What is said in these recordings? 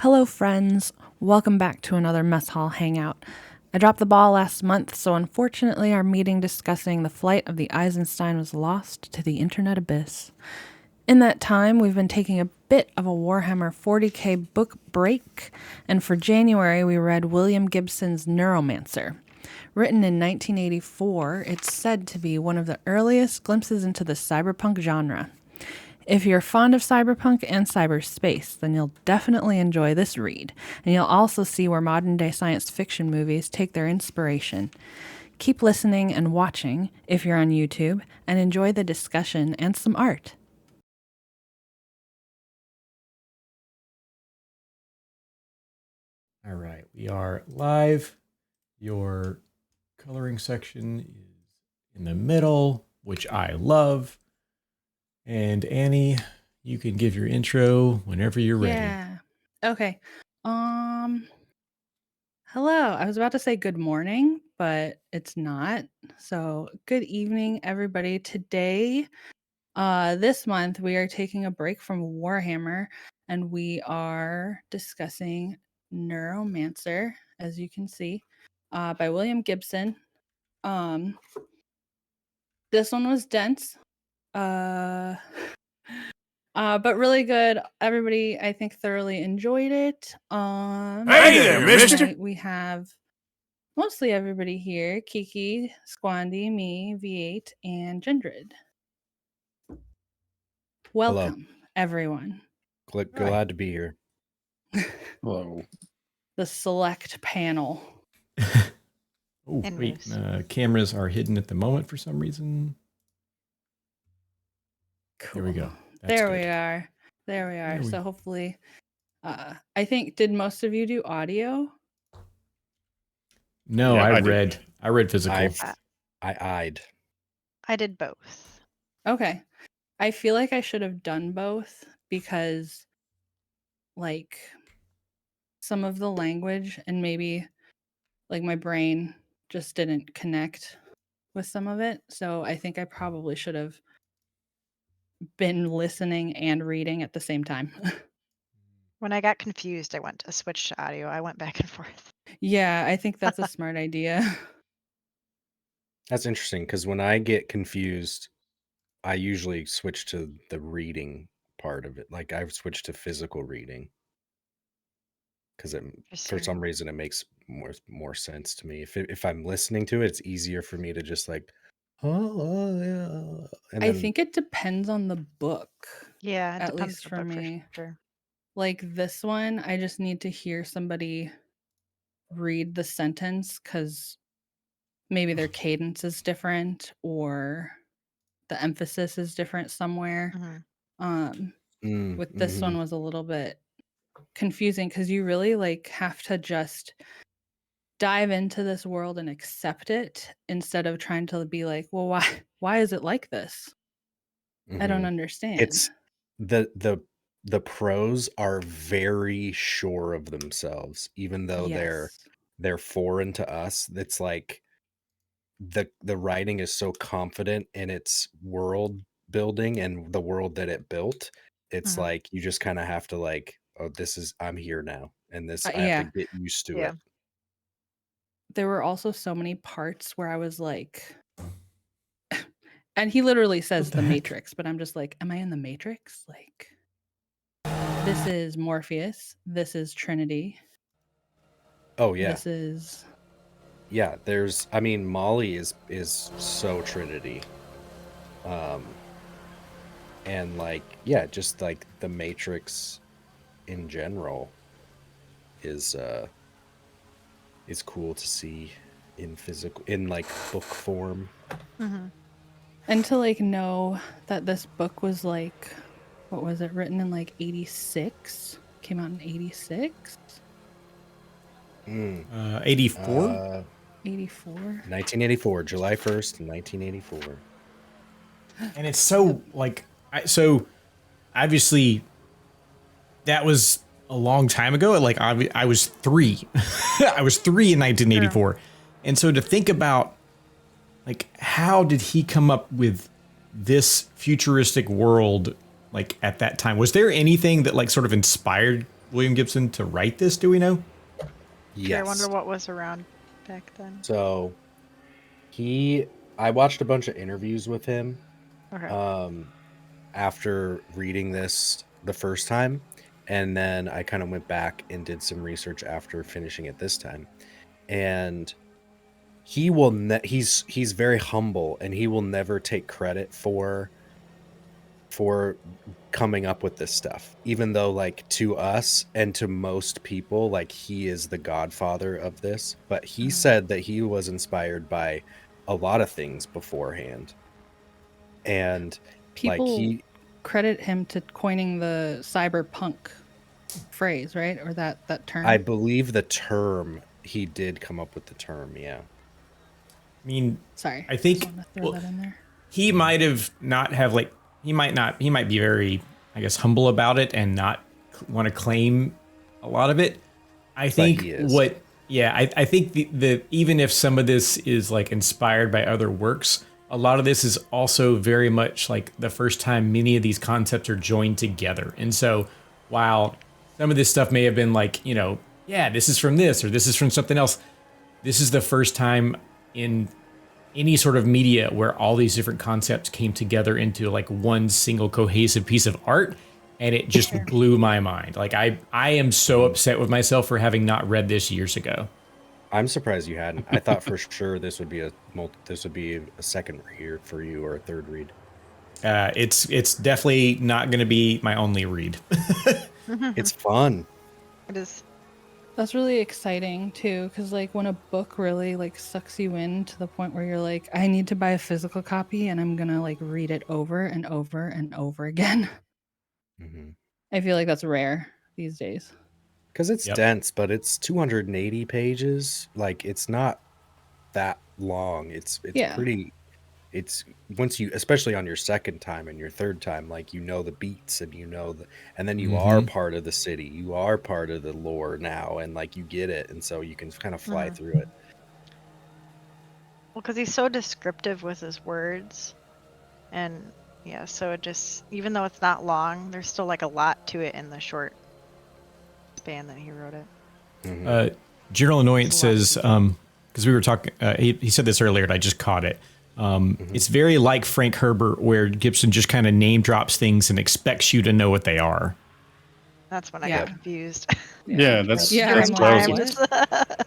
Hello, friends. Welcome back to another Mess Hall Hangout. I dropped the ball last month, so unfortunately our meeting discussing the flight of the Eisenstein was lost to the internet abyss. In that time, we've been taking a bit of a Warhammer 40k book break, and for January we read William Gibson's NEUROMANCER. Written in 1984, it's said to be one of the earliest glimpses into the cyberpunk genre. If you're fond of cyberpunk and cyberspace, then you'll definitely enjoy this read, and you'll also see where modern-day science fiction movies take their inspiration. Keep listening and watching if you're on YouTube, and enjoy the discussion and some art. All right, we are live. Your coloring section is in the middle, which I love. And Annie, you can give your intro whenever you're ready. Yeah. Okay. Hello. I was about to say good morning, but it's not. So, good evening, everybody. Today, this month, we are taking a break from Warhammer, and we are discussing NEUROMANCER, as you can see, by William Gibson. This one was dense. But really good. Everybody, I think, thoroughly enjoyed it. Hey there, mister! We have mostly everybody here: Kiki, Squandy, me, V8, and Gendrid. Welcome, everyone. Glad to be here. Hello. The select panel. Oh, wait, cameras are hidden at the moment for some reason. Cool. There we go. There we are. So hopefully, I think, did most of you do audio? No, Yeah, I read physical. I eyed. I did both. Okay. I feel like I should have done both because, like, some of the language and maybe, like, my brain just didn't connect with some of it. So I think I probably should have been listening and reading at the same time. When I got confused, I went to switch to audio. I went back and forth. Yeah, I think that's a smart idea. That's interesting because when I get confused, I usually switch to the reading part of it. Like I've switched to physical reading because for some reason it makes more sense to me. If I'm listening to it, it's easier for me to just like, oh yeah. And I think it depends on the book. Yeah, it at depends least on for the book me. for sure. Like this one, I just need to hear somebody read the sentence because maybe their cadence is different or the emphasis is different somewhere. With this one was a little bit confusing because you really like have to just dive into this world and accept it instead of trying to be like, well, why is it like this? I don't understand. It's the pros are very sure of themselves, even though they're foreign to us. It's like the writing is so confident in its world building and the world that it built. It's like you just kind of have to like, oh, I'm here now, and I have to get used to it. There were also so many parts where I was like, and he literally says the Matrix, but I'm just like, am I in the Matrix? Like, this is Morpheus. This is Trinity. Oh yeah. This is. Yeah, Molly is so Trinity. And like, yeah, just like the Matrix in general is cool to see in like book form. And to like know that this book was like, what was it, written in like 86? Came out in 86? 84? 84? 1984, July 1st, 1984. And it's so like, so obviously that was a long time ago. Like I was 3. I was 3 in 1984. And so to think about like, how did he come up with this futuristic world like at that time? Was there anything that like sort of inspired William Gibson to write this? Do we know? Sure, I Yes. wonder what was around back then. So I watched a bunch of interviews with him Okay. after reading this the first time, and then I kind of went back and did some research after finishing it this time. And he will he's very humble, and he will never take credit for coming up with this stuff, even though like to us and to most people, like he is the godfather of this. But he said that he was inspired by a lot of things beforehand, and People like he credit him to coining the cyberpunk phrase, right? Or that term. I believe the term, he did come up with the term. Yeah. I mean, Sorry, I think just wanted to throw that in there. he might have not have like he might be very, I guess, humble about it and not want to claim a lot of it. I think he is. I think the even if some of this is like inspired by other works, a lot of this is also very much like the first time many of these concepts are joined together. And so while some of this stuff may have been like, you know, yeah, this is from this or this is from something else, this is the first time in any sort of media where all these different concepts came together into like one single cohesive piece of art, and it just blew my mind. Like I am so upset with myself for having not read this years ago. I'm surprised you hadn't. I thought for sure this would be a second read for you, or a third read. It's definitely not going to be my only read. It's fun. It is. That's really exciting too, because like when a book really like sucks you in to the point where you're like, I need to buy a physical copy and I'm gonna like read it over and over and over again. I feel like that's rare these days. Because it's dense, but it's 280 pages. Like it's not that long. It's pretty. It's once you, especially on your second time and your third time, like you know the beats and you know and then you are part of the city. You are part of the lore now, and like you get it, and so you can kind of fly through it. Well, because he's so descriptive with his words, and yeah, so it just, even though it's not long, there's still like a lot to it in the short span that he wrote it. General Annoyance says, because we were talking, he said this earlier and I just caught it. It's very like Frank Herbert, where Gibson just kind of name drops things and expects you to know what they are. That's when I got confused. That's I'm what like,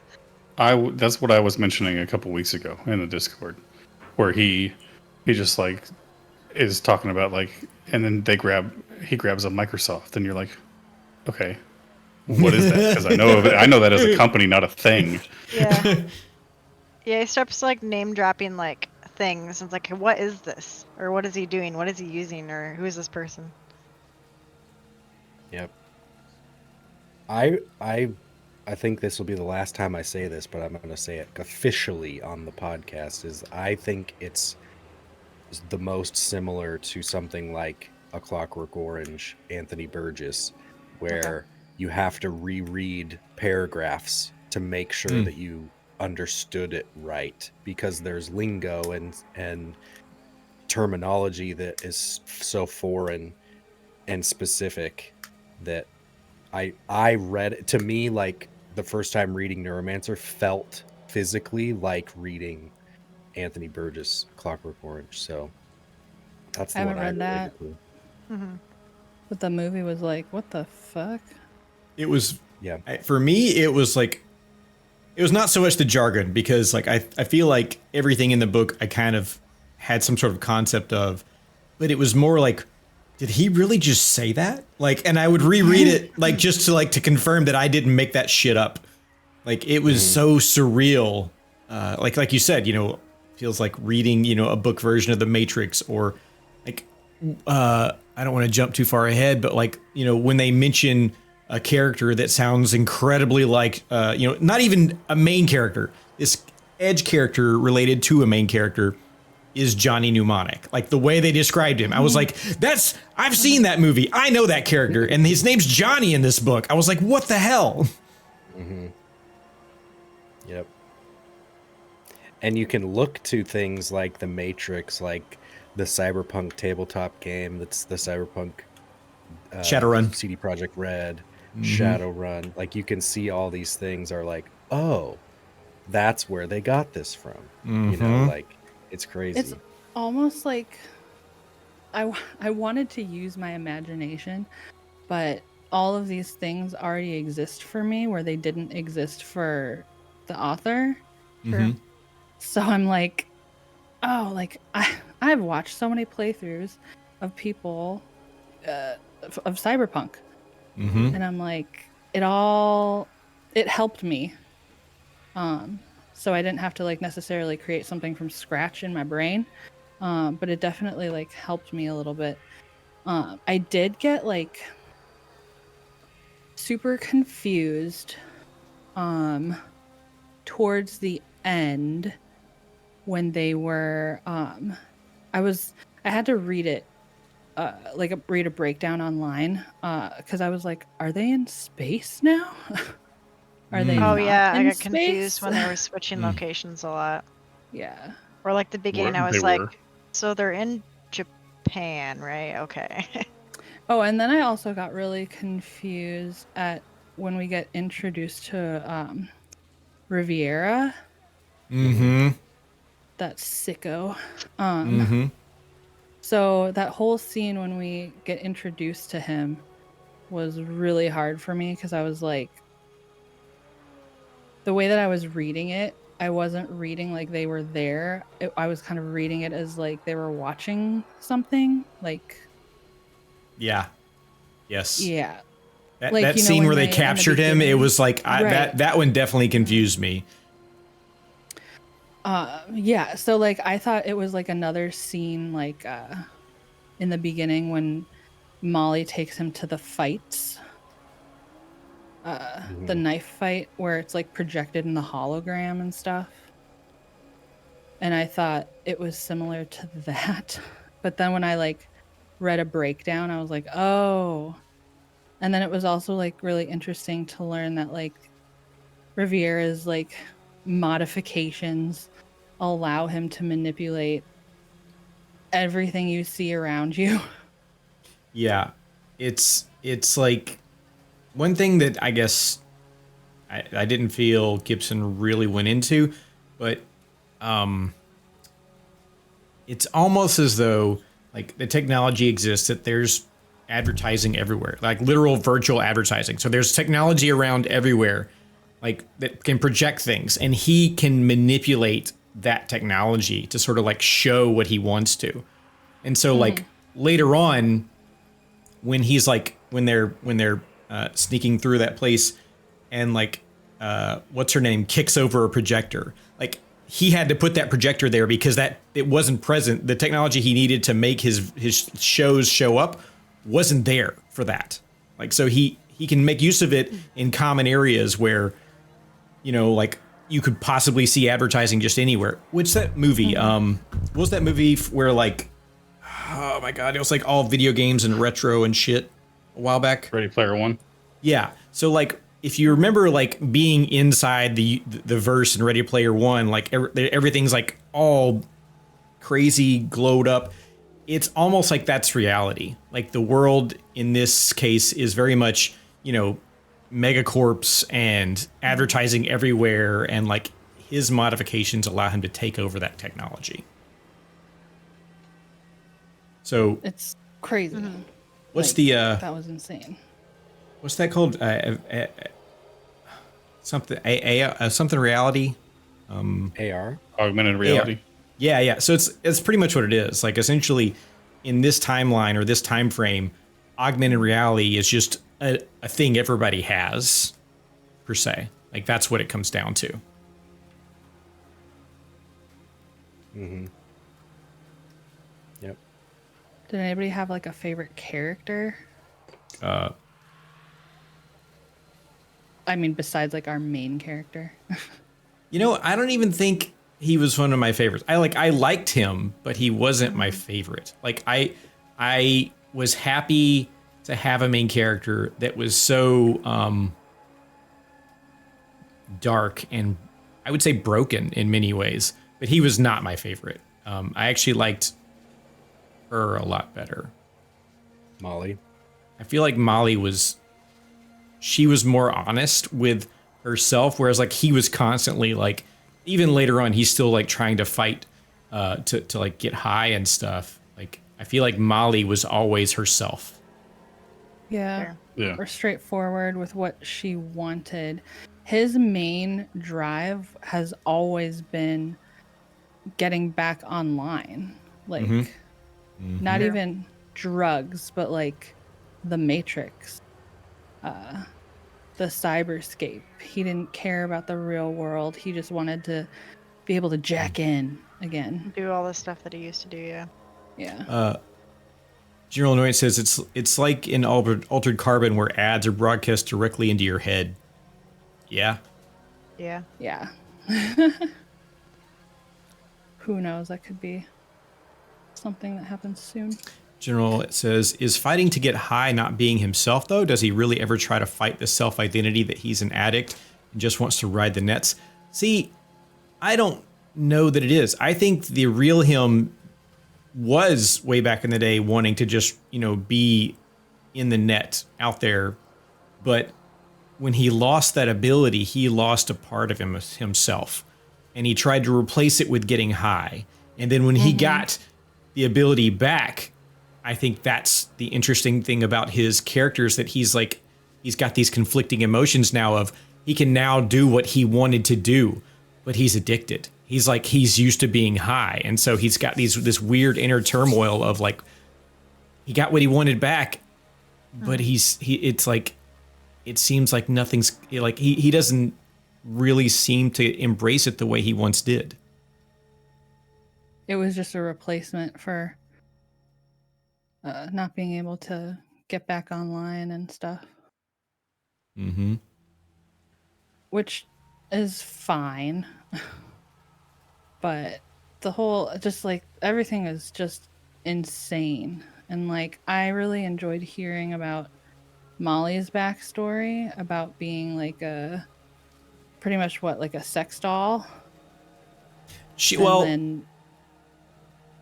what? That's what I was mentioning a couple weeks ago in the Discord, where he just like is talking about like, and then he grabs a Microsoft, and you're like, okay, what is that? Because I know that as a company, not a thing. Yeah. Yeah, he starts like name dropping like things. It's like, what is this? Or what is he doing? What is he using? Or who is this person? Yep. I think this will be the last time I say this, but I'm going to say it officially on the podcast. I think it's the most similar to something like A Clockwork Orange, Anthony Burgess, where you have to reread paragraphs to make sure that you understood it right, because there's lingo and terminology that is so foreign and specific that I read it. To me, like the first time reading Neuromancer felt physically like reading Anthony Burgess Clockwork Orange. So that's the one I haven't read related that. to. But the movie was like, what the fuck? It was, Yeah. for me, it was like, it was not so much the jargon, because like I feel like everything in the book I kind of had some sort of concept of, but it was more like, did he really just say that? Like, and I would reread it like just to confirm that I didn't make that shit up. Like it was so surreal. Like you said, feels like reading, a book version of The Matrix, or like, I don't want to jump too far ahead, but like, when they mention a character that sounds incredibly like, not even a main character, this edge character related to a main character is Johnny Mnemonic. Like the way they described him, I was like, I've seen that movie. I know that character. And his name's Johnny in this book. I was like, what the hell? Yep. And you can look to things like The Matrix, like the Cyberpunk tabletop game. That's the Cyberpunk Shadowrun. CD Projekt Red. Shadowrun. Like you can see all these things are like, oh, that's where they got this from. You know, like it's crazy. It's almost like I wanted to use my imagination, but all of these things already exist for me where they didn't exist for the author. So I'm like, oh, like I've watched so many playthroughs of people of cyberpunk, and I'm like, it helped me. So I didn't have to like necessarily create something from scratch in my brain, but it definitely like helped me a little bit. I did get like super confused towards the end when they were I had to read it read a breakdown online because I was like, are they in space now? Are they Oh not yeah, I in got confused space? when they were switching locations a lot. Yeah. Or like the beginning, Where I was they like, were. so they're in Japan, right? Okay. Oh, and then I also got really confused at when we get introduced to Riviera. That sicko. So that whole scene when we get introduced to him was really hard for me because I was like, the way that I was reading it, I wasn't reading like they were there. I was kind of reading it as like they were watching something. Like, Yeah. Yes. yeah. That, Like, that you know, scene when where they in the captured him, it beginning- was like Right. that one definitely confused me. Yeah, so like I thought it was like another scene like in the beginning when Molly takes him to the fights. The knife fight where it's like projected in the hologram and stuff. And I thought it was similar to that. But then when I like read a breakdown, I was like, "Oh." And then it was also like really interesting to learn that like Riviera's like modifications allow him to manipulate everything you see around you. Yeah. It's like one thing that I guess I didn't feel Gibson really went into, but it's almost as though like the technology exists that there's advertising everywhere, like literal virtual advertising. So there's technology around everywhere, like that can project things, and he can manipulate that technology to sort of like show what he wants to. And so like later on, when he's like when they're sneaking through that place, and like what's her name kicks over a projector, like he had to put that projector there because that it wasn't present. The technology he needed to make his shows show up wasn't there for that. Like so he can make use of it in common areas where, you know, like you could possibly see advertising just anywhere. What's that movie? What was that movie where like, oh my god, it was like all video games and retro and shit a while back? Ready Player One. Yeah. So like if you remember like being inside the verse in Ready Player One, like everything's like all crazy glowed up. It's almost like that's reality. Like the world in this case is very much, you know, megacorps and advertising everywhere, and like his modifications allow him to take over that technology. So It's crazy. what's Like, the that was insane. what's that called? Something reality. AR. Augmented reality. Yeah. So it's pretty much what it is. Like essentially, in this timeline or this time frame, augmented reality is just a thing everybody has, per se. Like that's what it comes down to. Yep. Did anybody have like a favorite character? I mean, besides like our main character. You know, I don't even think he was one of my favorites. I liked him, but he wasn't my favorite. Like I was happy to have a main character that was so dark and I would say broken in many ways, but he was not my favorite. I actually liked her a lot better. Molly. I feel like Molly was she was more honest with herself, whereas like he was constantly like, even later on, he's still like trying to fight to like get high and stuff. Like I feel like Molly was always herself. Yeah. Fair. Yeah. Or straightforward with what she wanted. His main drive has always been getting back online. Like, not True. even drugs, but like the Matrix, the cyberscape. He didn't care about the real world. He just wanted to be able to jack in again. Do all the stuff that he used to do, yeah. Yeah. General Annoyance says it's like in Altered Carbon where ads are broadcast directly into your head. Yeah. Yeah. Yeah. Who knows? That could be something that happens soon. General says, is fighting to get high not being himself, though? Does he really ever try to fight the self-identity that he's an addict and just wants to ride the nets? See, I don't know that it is. I think the real him was way back in the day wanting to just, be in the net out there. But when he lost that ability, he lost a part of himself. And he tried to replace it with getting high. And then when he got the ability back, I think that's the interesting thing about his characters, that he's got these conflicting emotions now of he can now do what he wanted to do, but he's addicted. He's used to being high. And so he's got this weird inner turmoil of like, he got what he wanted back, but it seems like nothing's like, he doesn't really seem to embrace it the way he once did. It was just a replacement for not being able to get back online and stuff. Mm-hmm. Which is fine. But the whole, just like, everything is just insane. And like, I really enjoyed hearing about Molly's backstory about being like pretty much like a sex doll.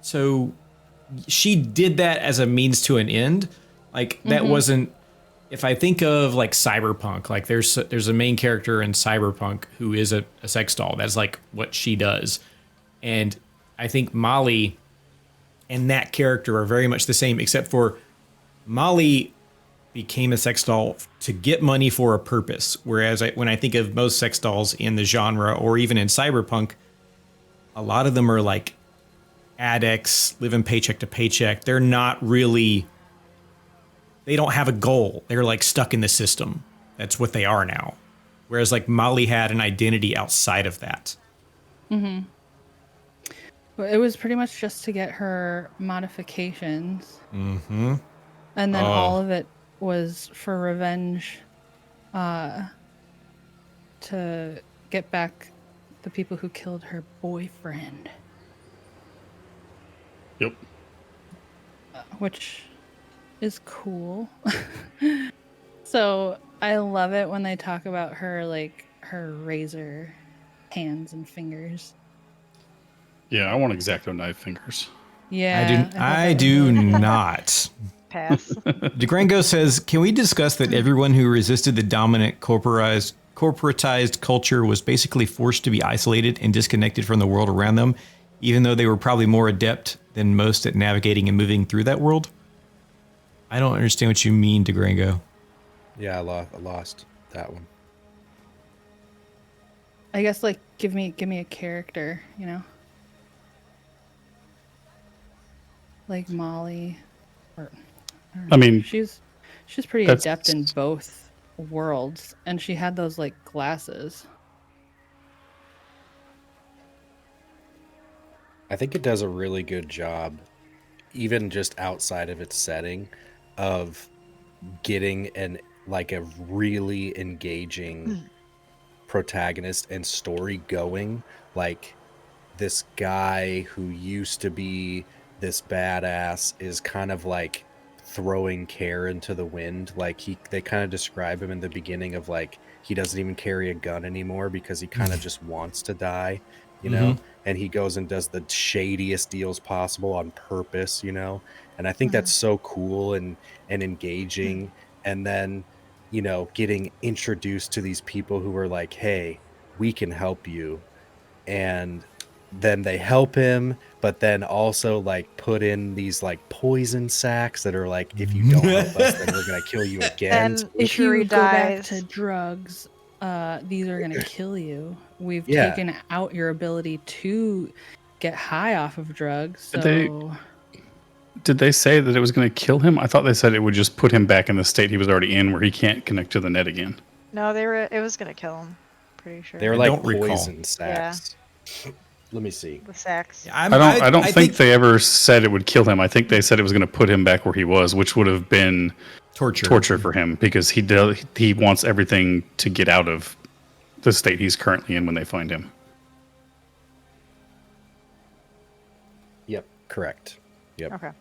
So she did that as a means to an end. Like that wasn't, if I think of like cyberpunk, like there's a main character in cyberpunk who is a sex doll. That's like what she does. And I think Molly and that character are very much the same, except for Molly became a sex doll to get money for a purpose. Whereas when I think of most sex dolls in the genre or even in cyberpunk, a lot of them are like addicts, living paycheck to paycheck. They're not really, they don't have a goal. They're like stuck in the system. That's what they are now. Whereas like Molly had an identity outside of that. Mm-hmm. But it was pretty much just to get her modifications. Mm-hmm. And then all of it was for revenge, to get back the people who killed her boyfriend. Yep. Which is cool. So I love it when they talk about her, like her razor hands and fingers. Yeah, I want X-Acto knife fingers. Yeah. I do not. Pass. DeGrango says, can we discuss that everyone who resisted the dominant corporatized culture was basically forced to be isolated and disconnected from the world around them, even though they were probably more adept than most at navigating and moving through that world? I don't understand what you mean, DeGrango. Yeah, I lost that one. I guess like give me a character, like Molly, or I mean, she's pretty adept in both worlds, and she had those like glasses. I think it does a really good job, even just outside of its setting, of getting a really engaging protagonist and story going. Like this guy who used to be this badass is kind of like throwing care into the wind. Like they kind of describe him in the beginning of like he doesn't even carry a gun anymore because he kind of just wants to die, you know, and he goes and does the shadiest deals possible on purpose, and I think that's so cool and engaging. And then getting introduced to these people who are like, hey, we can help you. And then they help him, but then also like put in these like poison sacks that are like, if you don't help us, then we're gonna kill you again. And too. If Shuri you go back dies. to drugs, these are gonna kill you. We've Yeah. taken out your ability to get high off of drugs. Did So Did they say that it was going to kill him? I thought they said it would just put him back in the state he was already in, where he can't connect to the net again. No, it was gonna kill him. Pretty sure. They're I like don't recall. poison sacks. Let me see. The sacks. I don't think they ever said it would kill him. I think they said it was going to put him back where he was, which would have been torture for him, because he wants everything to get out of the state he's currently in when they find him. Yep, correct. Yep. Okay.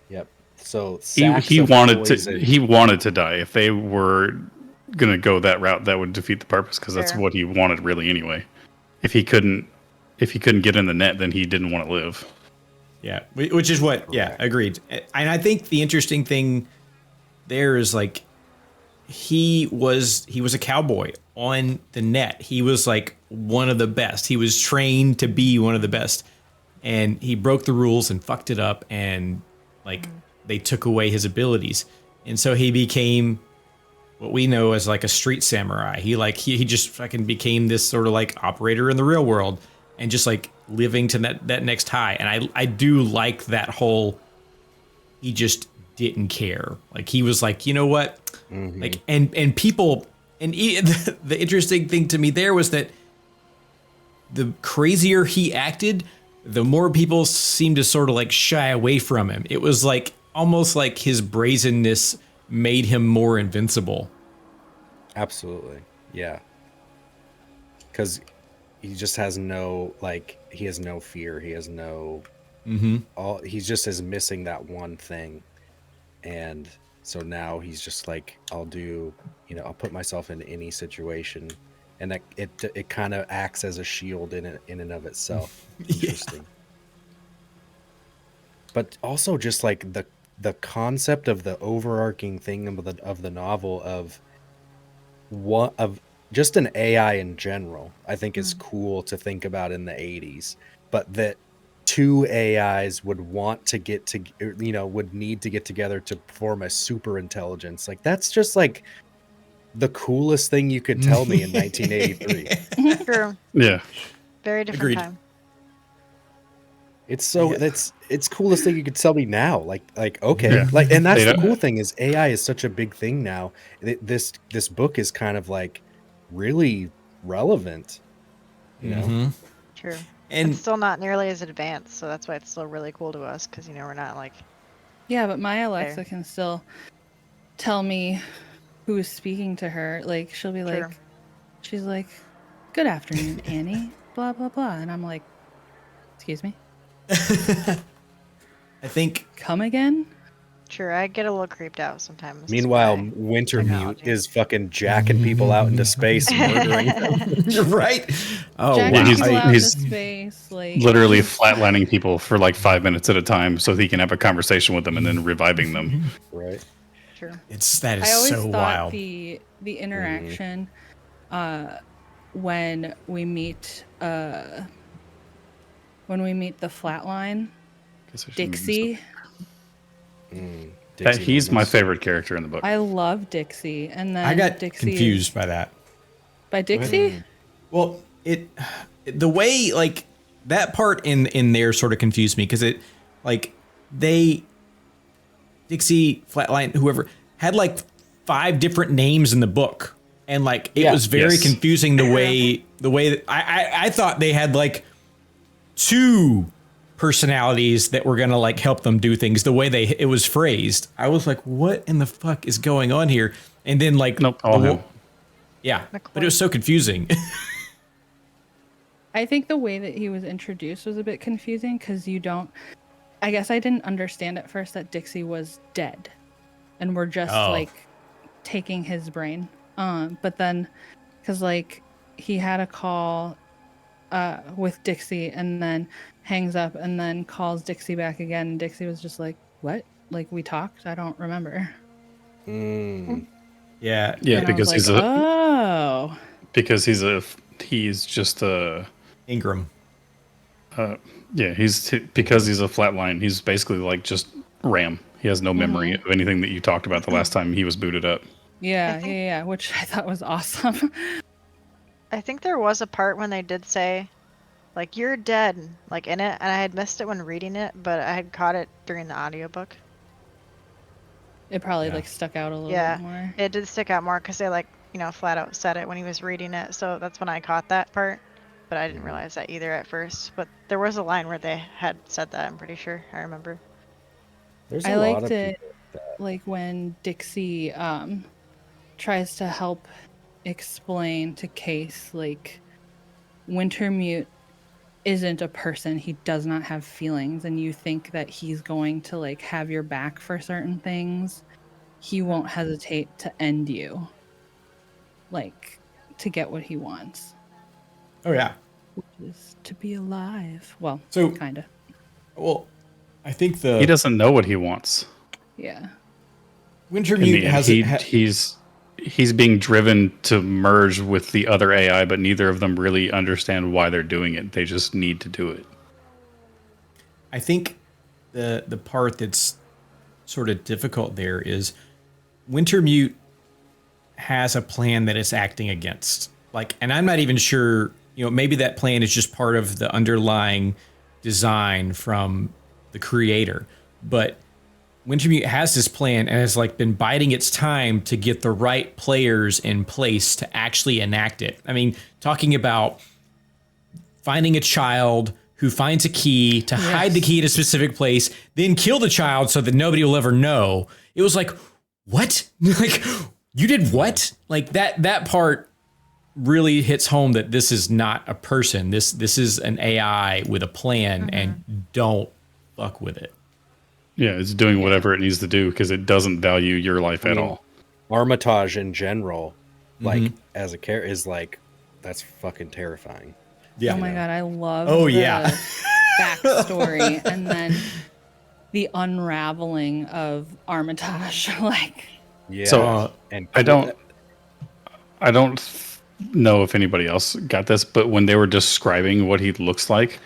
Yep. So He wanted to die. If they were going to go that route, that would defeat the purpose, because that's Fair. what he wanted really anyway. If he couldn't get in the net, then he didn't want to live. Yeah, which is what. Yeah, agreed. And I think the interesting thing there is like he was a cowboy on the net. He was like one of the best. He was trained to be one of the best, and he broke the rules and fucked it up, and like they took away his abilities, and so he became what we know as like a street samurai. He just fucking became this sort of like operator in the real world, and just like living to that next high. And I do like that whole, he just didn't care. Like he was like, you know what? Like, and people, and the interesting thing to me there was that the crazier he acted, the more people seemed to sort of like shy away from him. It was like almost like his brazenness made him more invincible. Absolutely. Yeah. Because he just has no, like, he has no fear. He has no, he just is missing that one thing. And so now he's just like, I'll put myself in any situation. And that it kind of acts as a shield in and of itself. Interesting. But also just like the concept of the overarching thing of the novel of just an AI in general, I think is cool to think about in the 80s, but that two AIs would want to would need to get together to form a super intelligence. Like that's just like the coolest thing you could tell me in 1983. True. Yeah. Very different Agreed. time. It's so it's coolest thing you could tell me now. Like okay, Yeah. like, and that's They the don't- cool thing is AI is such a big thing now. This book is kind of like really relevant, you know. True. And It's still not nearly as advanced, so that's why it's still really cool to us, because we're not like yeah, but my Alexa Fair. can still tell me who's speaking to her. Like she'll be True. like, she's like, "Good afternoon, Annie." Blah blah blah, and I'm like, "Excuse me, I think come again?" Sure, I get a little creeped out sometimes. Meanwhile, by Wintermute technology. is fucking jacking people out into space, murdering them. you're right. Oh Jacking wow. people out into he's space, like Literally flatlining people for like 5 minutes at a time so he can have a conversation with them and then reviving them. Right. True. That is I always so thought wild. the interaction when we meet the flatline Dixie. That he's my Dixie favorite character in the book. I love Dixie, and then I got Dixie confused by that. by Dixie. Well, the way like that part in there sort of confused me, because it like Dixie, Flatline, whoever had like 5 different names in the book, and like it was very confusing the way that I thought they had like 2 personalities that were gonna like help them do things. The way it was phrased, I was like, what in the fuck is going on here? And then like Nope, all him. Yeah, but it was so confusing. I think the way that he was introduced was a bit confusing because I guess I didn't understand at first that Dixie was dead, and we're just like taking his brain. But then, because like he had a call with Dixie and then hangs up and then calls Dixie back again. And Dixie was just like, "What? Like we talked? I don't remember." Yeah. Yeah, And because I was like, oh. because he's just a Ingram. because he's a flatline. He's basically like just RAM. He has no memory of anything that you talked about the last time he was booted up. Yeah, which I thought was awesome. I think there was a part when they did say, like, you're dead, like, in it, and I had missed it when reading it, but I had caught it during the audiobook. It probably like stuck out a little bit more. It did stick out more because they, like, you know, flat out said it when he was reading it, so that's when I caught that part. But I didn't realize that either at first. But there was a line where they had said that, I'm pretty sure. I remember. There's I a lot liked of it, people that, like when Dixie tries to help explain to Case, like, Wintermute isn't a person. He does not have feelings, and you think that he's going to, like, have your back for certain things. He won't hesitate to end you, like, to get what he wants, Oh yeah. which is to be alive. Well, So- kind of. Well, I think He doesn't know what he wants. Yeah. Wintermute He's being driven to merge with the other AI, but neither of them really understand why they're doing it. They just need to do it. I think the part that's sort of difficult there is Wintermute has a plan that it's acting against. Like, and I'm not even sure, you know, maybe that plan is just part of the underlying design from the creator. But Wintermute has this plan and has like been biding its time to get the right players in place to actually enact it. I mean, talking about finding a child who finds a key to hide the key at a specific place, then kill the child so that nobody will ever know. It was like, what? Like, you did what? Like that part really hits home that this is not a person. This is an AI with a plan, and don't fuck with it. Yeah, it's doing whatever it needs to do because it doesn't value your life at all. Armitage in general, like as a character, is like, that's fucking terrifying. Yeah. Oh my god, I love yeah. backstory and then the unraveling of Armitage. Like, Yeah. So and I don't know if anybody else got this, but when they were describing what he looks like,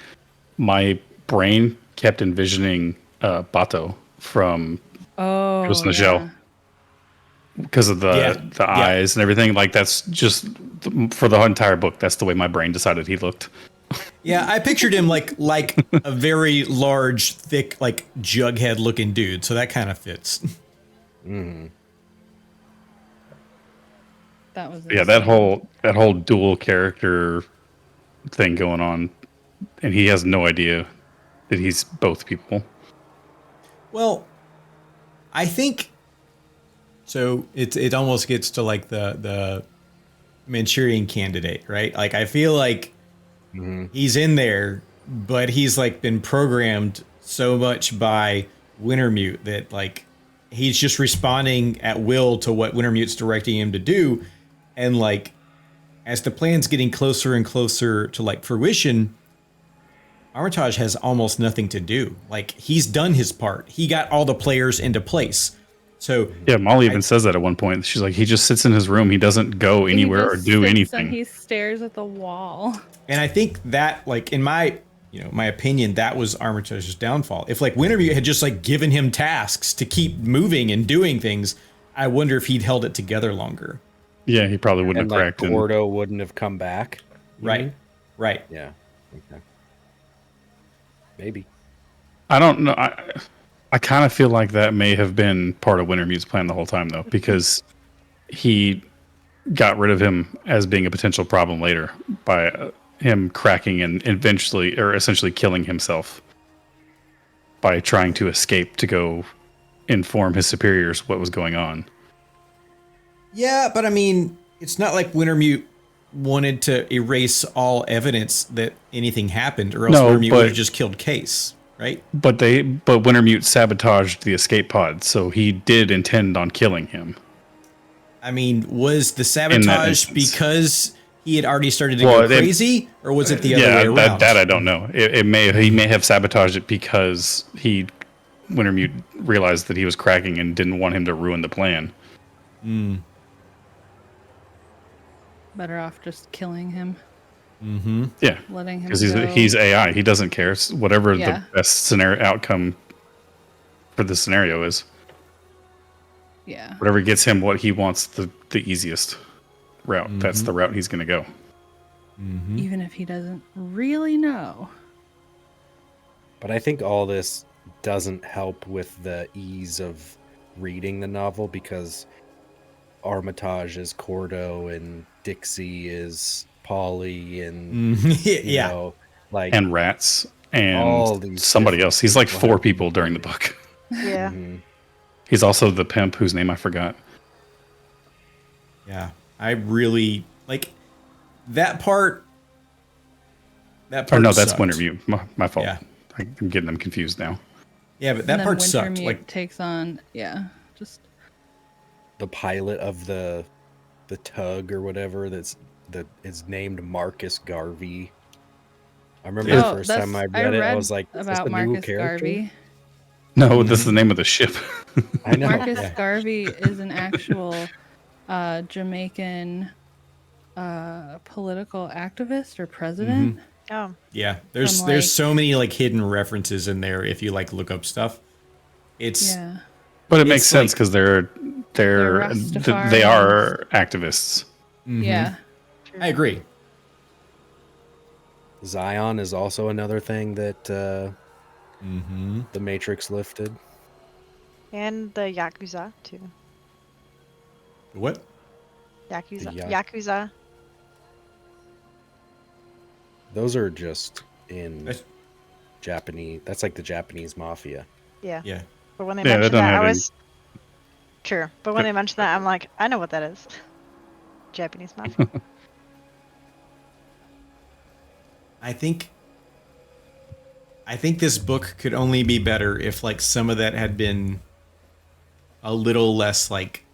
my brain kept envisioning Bato from Ghost in the Shell because of the eyes and everything. Like, that's just for the entire book. That's the way my brain decided he looked. Yeah, I pictured him like a very large, thick, like Jughead looking dude. So that kind of fits. that was That whole dual character thing going on, and he has no idea that he's both people. Well, I think so. It almost gets to like the Manchurian Candidate, right? Like, I feel like he's in there, but he's like been programmed so much by Wintermute that like he's just responding at will to what Wintermute's directing him to do, and like as the plan's getting closer and closer to like fruition, Armitage has almost nothing to do. Like, he's done his part. He got all the players into place. So yeah, Molly even says that at one point. She's like, he just sits in his room. He doesn't go anywhere or do anything. And he stares at the wall. And I think that, like, in my opinion, that was Armitage's downfall. If like Wintermute had just like given him tasks to keep moving and doing things, I wonder if he'd held it together longer. Yeah, he probably wouldn't and have like cracked. Gordo wouldn't have come back. Right. Right. Yeah. Okay. Maybe. I don't know. I kind of feel like that may have been part of Wintermute's plan the whole time, though, because he got rid of him as being a potential problem later by him cracking and eventually, or essentially killing himself by trying to escape to go inform his superiors what was going on. Yeah, but I mean, it's not like Wintermute wanted to erase all evidence that anything happened, or else Wintermute would have just killed Case, right? But Wintermute sabotaged the escape pod, so he did intend on killing him. I mean, was the sabotage because he had already started to go crazy, or was it the other way around? That I don't know. He may have sabotaged it because Wintermute realized that he was cracking and didn't want him to ruin the plan. Better off just killing him, Yeah, letting him because go. he's AI. He doesn't care. Whatever Yeah. the best scenario outcome for the scenario is, Yeah. whatever gets him what he wants, the easiest route. That's the route he's going to go. Even if he doesn't really know. But I think all this doesn't help with the ease of reading the novel because Armitage is Cordo and Dixie is Polly and you know, like And rats all and these somebody different else. He's like people 4 have people during the book. Yeah. He's also the pimp whose name I forgot. Yeah, I really like that part. That Or part. no, that's sucked. Wintermute. My fault. Yeah. I'm getting them confused now. Yeah, but And that then part sucked. Wintermute Like, takes on, just the pilot of the tug or whatever is named Marcus Garvey. I remember the first time I read it, I was like, is this about a new Marcus character? Garvey. No, this is the name of the ship. I know. Marcus yeah. Garvey is an actual Jamaican political activist or president. Oh. yeah, there's From, like- so many like hidden references in there if you like look up stuff. It's Yeah. But it makes It's sense like- because They're they Rastafarians. are activists. Yeah. I agree. Zion is also another thing that the Matrix lifted. And the Yakuza, too. What? Yakuza. The Yakuza. Those are just in That's- Japanese. That's like the Japanese mafia. Yeah. Yeah. But when they Yeah, that mentioned don't that, have I any- was... True. But when they mentioned that, I'm like, I know what that is. Japanese mafia. I think this book could only be better if like some of that had been a little less like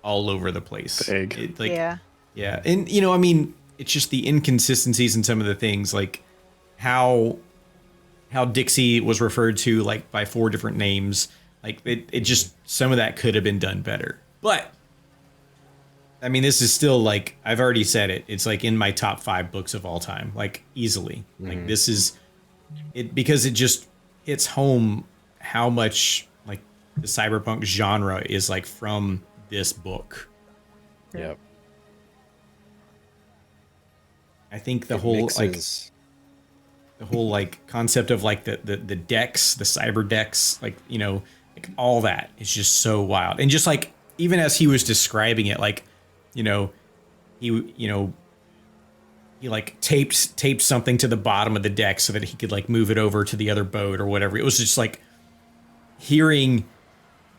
all over the place. Vague. Yeah. Yeah. And you know, I mean, it's just the inconsistencies in some of the things, like how Dixie was referred to like by 4 different names. Like it just, some of that could have been done better. But I mean, this is still like, I've already said it. It's like in my top 5 books of all time, like easily. Like this is it, because it just hits home how much like the cyberpunk genre is like from this book. Yep. I think the It whole mixes- like concept of like the decks, the cyber decks, like, you know, like all that is just so wild. And just like, even as he was describing it, like, you know, he like taped something to the bottom of the deck so that he could like move it over to the other boat or whatever. It was just like hearing,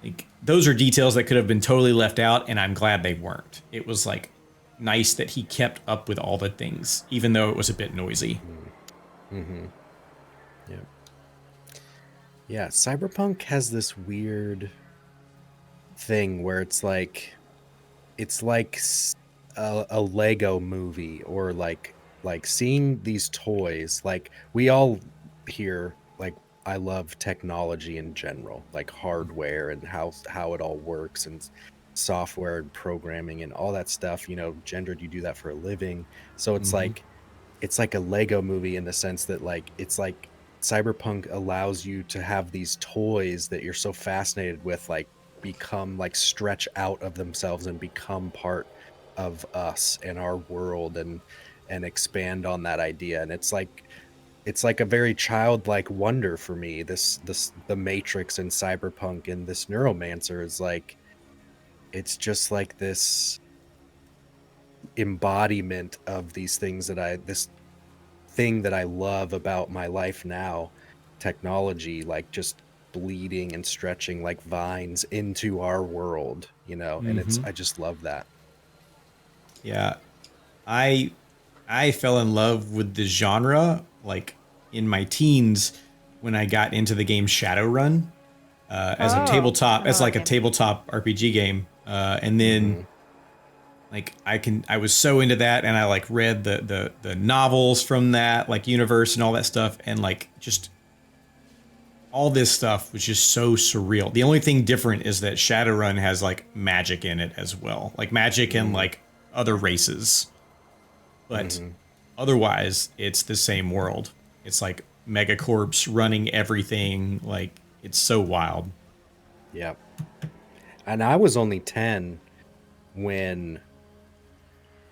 like, those are details that could have been totally left out, and I'm glad they weren't. It was like nice that he kept up with all the things, even though it was a bit noisy. Yeah, Cyberpunk has this weird thing where it's like a Lego movie, or like seeing these toys. Like, we all here, like, I love technology in general, like hardware and how it all works, and software and programming and all that stuff. You know, Gendered, you do that for a living. So it's like a Lego movie in the sense that, like, it's like Cyberpunk allows you to have these toys that you're so fascinated with, like, become, like, stretch out of themselves and become part of us and our world, and expand on that idea. And it's like a very childlike wonder for me. The Matrix and Cyberpunk and this Neuromancer is like, it's just like this embodiment of these things this thing that I love about my life now, technology, like just bleeding and stretching like vines into our world, you know. And I just love that. Yeah. I fell in love with the genre like in my teens when I got into the game Shadowrun as a tabletop, as like a tabletop RPG game. And then like I was so into that, and I like read the novels from that like universe and all that stuff, and like just all this stuff was just so surreal. The only thing different is that Shadowrun has like magic in it as well, like magic and like other races. But otherwise, it's the same world. It's like megacorps running everything. Like, it's so wild. Yep. And I was only 10 when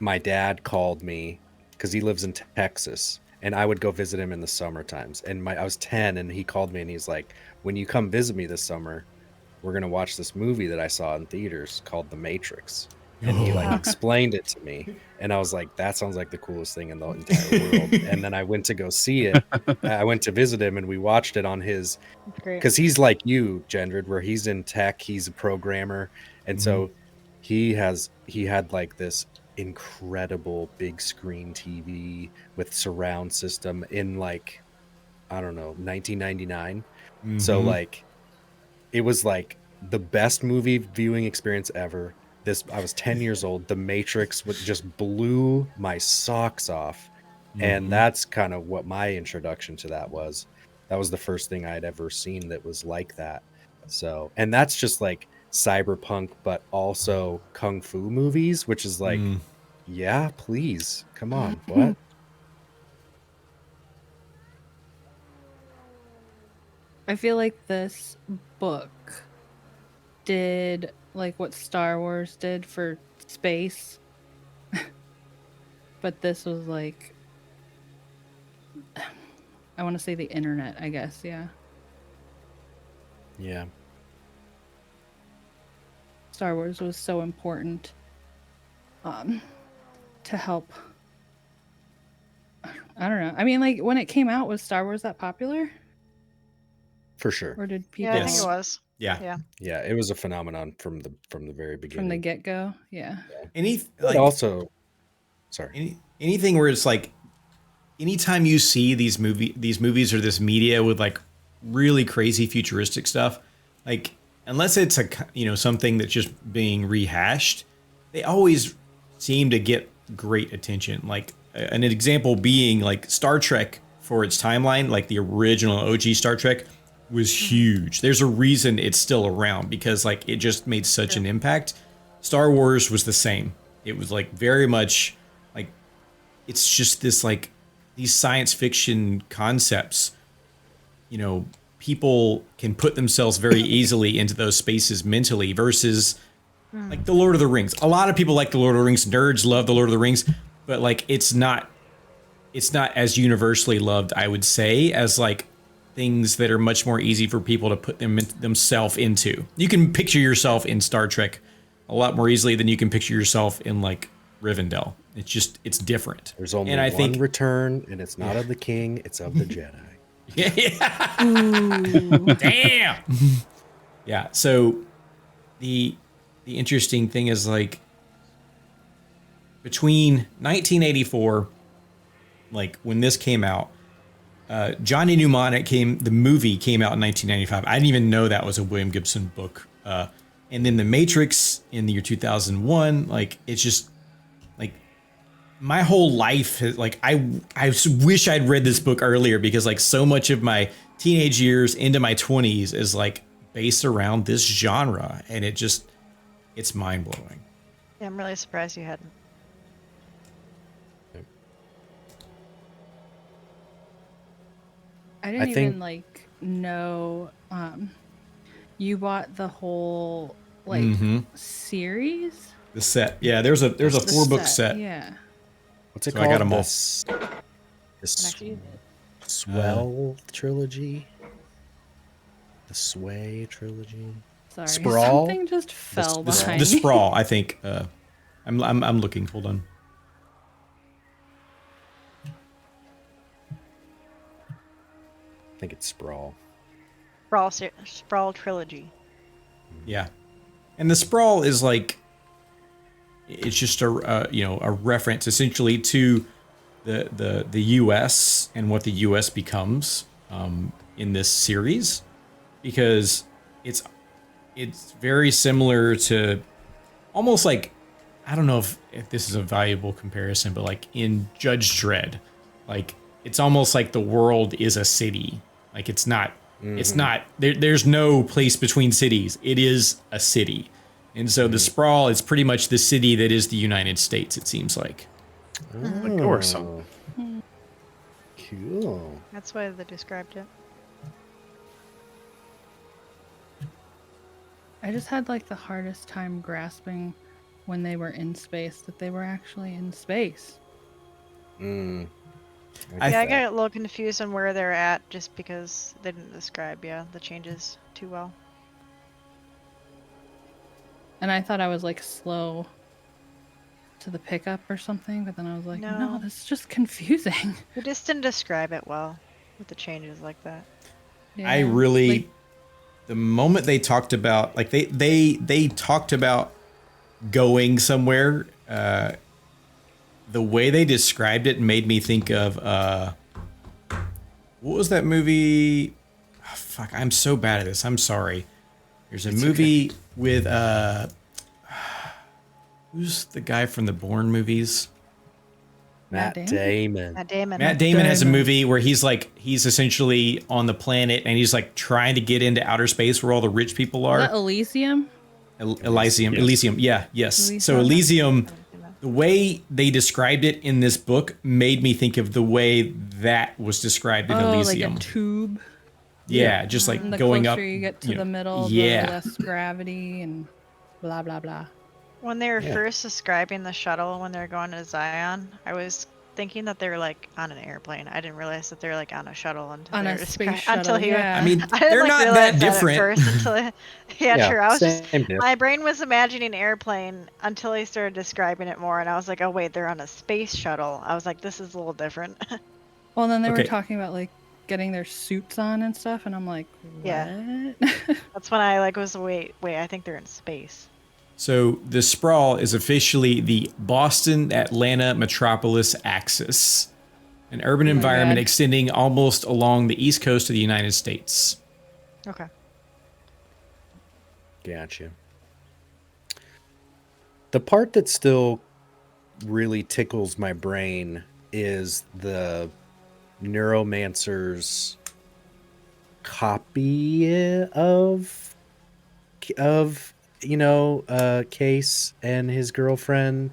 my dad called me, because he lives in Texas, and I would go visit him in the summer times. And I was 10 and he called me and he's like, when you come visit me this summer, we're going to watch this movie that I saw in theaters called The Matrix. And he like explained it to me. And I was like, that sounds like the coolest thing in the entire world. And then I went to go see it. I went to visit him and we watched it on his, because he's like you, Gendred, where he's in tech, he's a programmer. And so he had like this incredible big screen TV with surround system in like, I don't know, 1999. So like, it was like the best movie viewing experience ever. I was 10 years old. The Matrix just blew my socks off. And that's kind of what my introduction to that was. That was the first thing I'd ever seen that was like that. So, and that's just like cyberpunk, but also kung fu movies, which is like, yeah, please, come on, what? I feel like this book did like what Star Wars did for space. But this was like, I want to say the internet, I guess, yeah. Yeah. Star Wars was so important to help. I don't know. I mean, like, when it came out, was Star Wars that popular? For sure. Or did people... Yeah, I think it was. Yeah. Yeah, it was a phenomenon from the very beginning. From the get-go, yeah. Anything where it's like, anytime you see these movies or this media with like really crazy futuristic stuff, like, unless it's something that's just being rehashed, they always seem to get great attention. Like an example being like Star Trek for its timeline, like the original OG Star Trek was huge. There's a reason it's still around, because like it just made such an impact. Star Wars was the same. It was like very much like, it's just this like these science fiction concepts, people can put themselves very easily into those spaces mentally versus like the Lord of the Rings. A lot of people like the Lord of the Rings. Nerds love the Lord of the Rings, but like it's not as universally loved, I would say, as like things that are much more easy for people to put themselves into. You can picture yourself in Star Trek a lot more easily than you can picture yourself in like Rivendell. It's different. There's only one return, and it's not of the king, it's of the Jedi. Yeah. Damn. Yeah. So the interesting thing is like between 1984, like when this came out, Johnny Mnemonic the movie came out in 1995. I didn't even know that was a William Gibson book. And then The Matrix in the year 2001, like it's just like my whole life has, like I wish I'd read this book earlier, because like so much of my teenage years into my 20s is like based around this genre, and it's mind-blowing. Yeah, I'm really surprised you hadn't. I didn't even like know you bought the whole like series. The set, yeah. There's a 4-book set. Yeah. What's it So called? I got them all. The Swell trilogy. The Sway trilogy. Sorry, Sprawl? something just fell behind The me. Sprawl, I think. I'm looking. Hold on. I think it's Sprawl. Sprawl trilogy. Yeah, and the Sprawl is like, it's just a reference essentially to the U.S. and what the U.S. becomes in this series, because it's very similar to almost like, I don't know if this is a valuable comparison, but like in Judge Dredd, like it's almost like the world is a city. Like it's not It's not there's no place between cities. It is a city. And so the sprawl is pretty much the city that is the United States, it seems like. Like Coruscant. Cool. That's why they described it. I just had like the hardest time grasping when they were in space that they were actually in space. Mm. I got a little confused on where they're at just because they didn't describe, the changes too well. And I thought I was like slow to the pickup or something, but then I was like, no, this is just confusing. They just didn't describe it well with the changes like that. Yeah, I really, like, the moment they talked about, like they talked about going somewhere, the way they described it made me think of, what was that movie? Oh, fuck, I'm so bad at this. I'm sorry. There's a movie with, who's the guy from the Bourne movies? Matt Damon. Matt Damon has a movie where he's essentially on the planet and he's like trying to get into outer space where all the rich people are. Is that Elysium? Elysium. Yes. Elysium. Yeah. Yes. Elysium. So Elysium, the way they described it in this book made me think of the way that was described in Elysium. Like a tube. Yeah. Just like And the going closer up. you get to you know, the middle, yeah. the less gravity and blah, blah, blah. When they were first describing the shuttle when they're going to Zion, I was thinking that they were like on an airplane. I didn't realize that they were like on a shuttle until On they a were space descri- shuttle, until he. yeah. I mean, I didn't, they're like, not realize that that different. at first until yeah, true. I was just same here. my brain was imagining airplane until he started describing it more, and I was like, oh wait, they're on a space shuttle. I was like, this is a little different. Well, then they were Okay. talking about like getting their suits on and stuff, and I'm like, what? Yeah. That's when I was wait, I think they're in space. So the sprawl is officially the Boston-Atlanta metropolis axis, an urban environment God. extending almost along the east coast of the United States. Okay. Gotcha. The part that still really tickles my brain is the Neuromancer's copy of Case and his girlfriend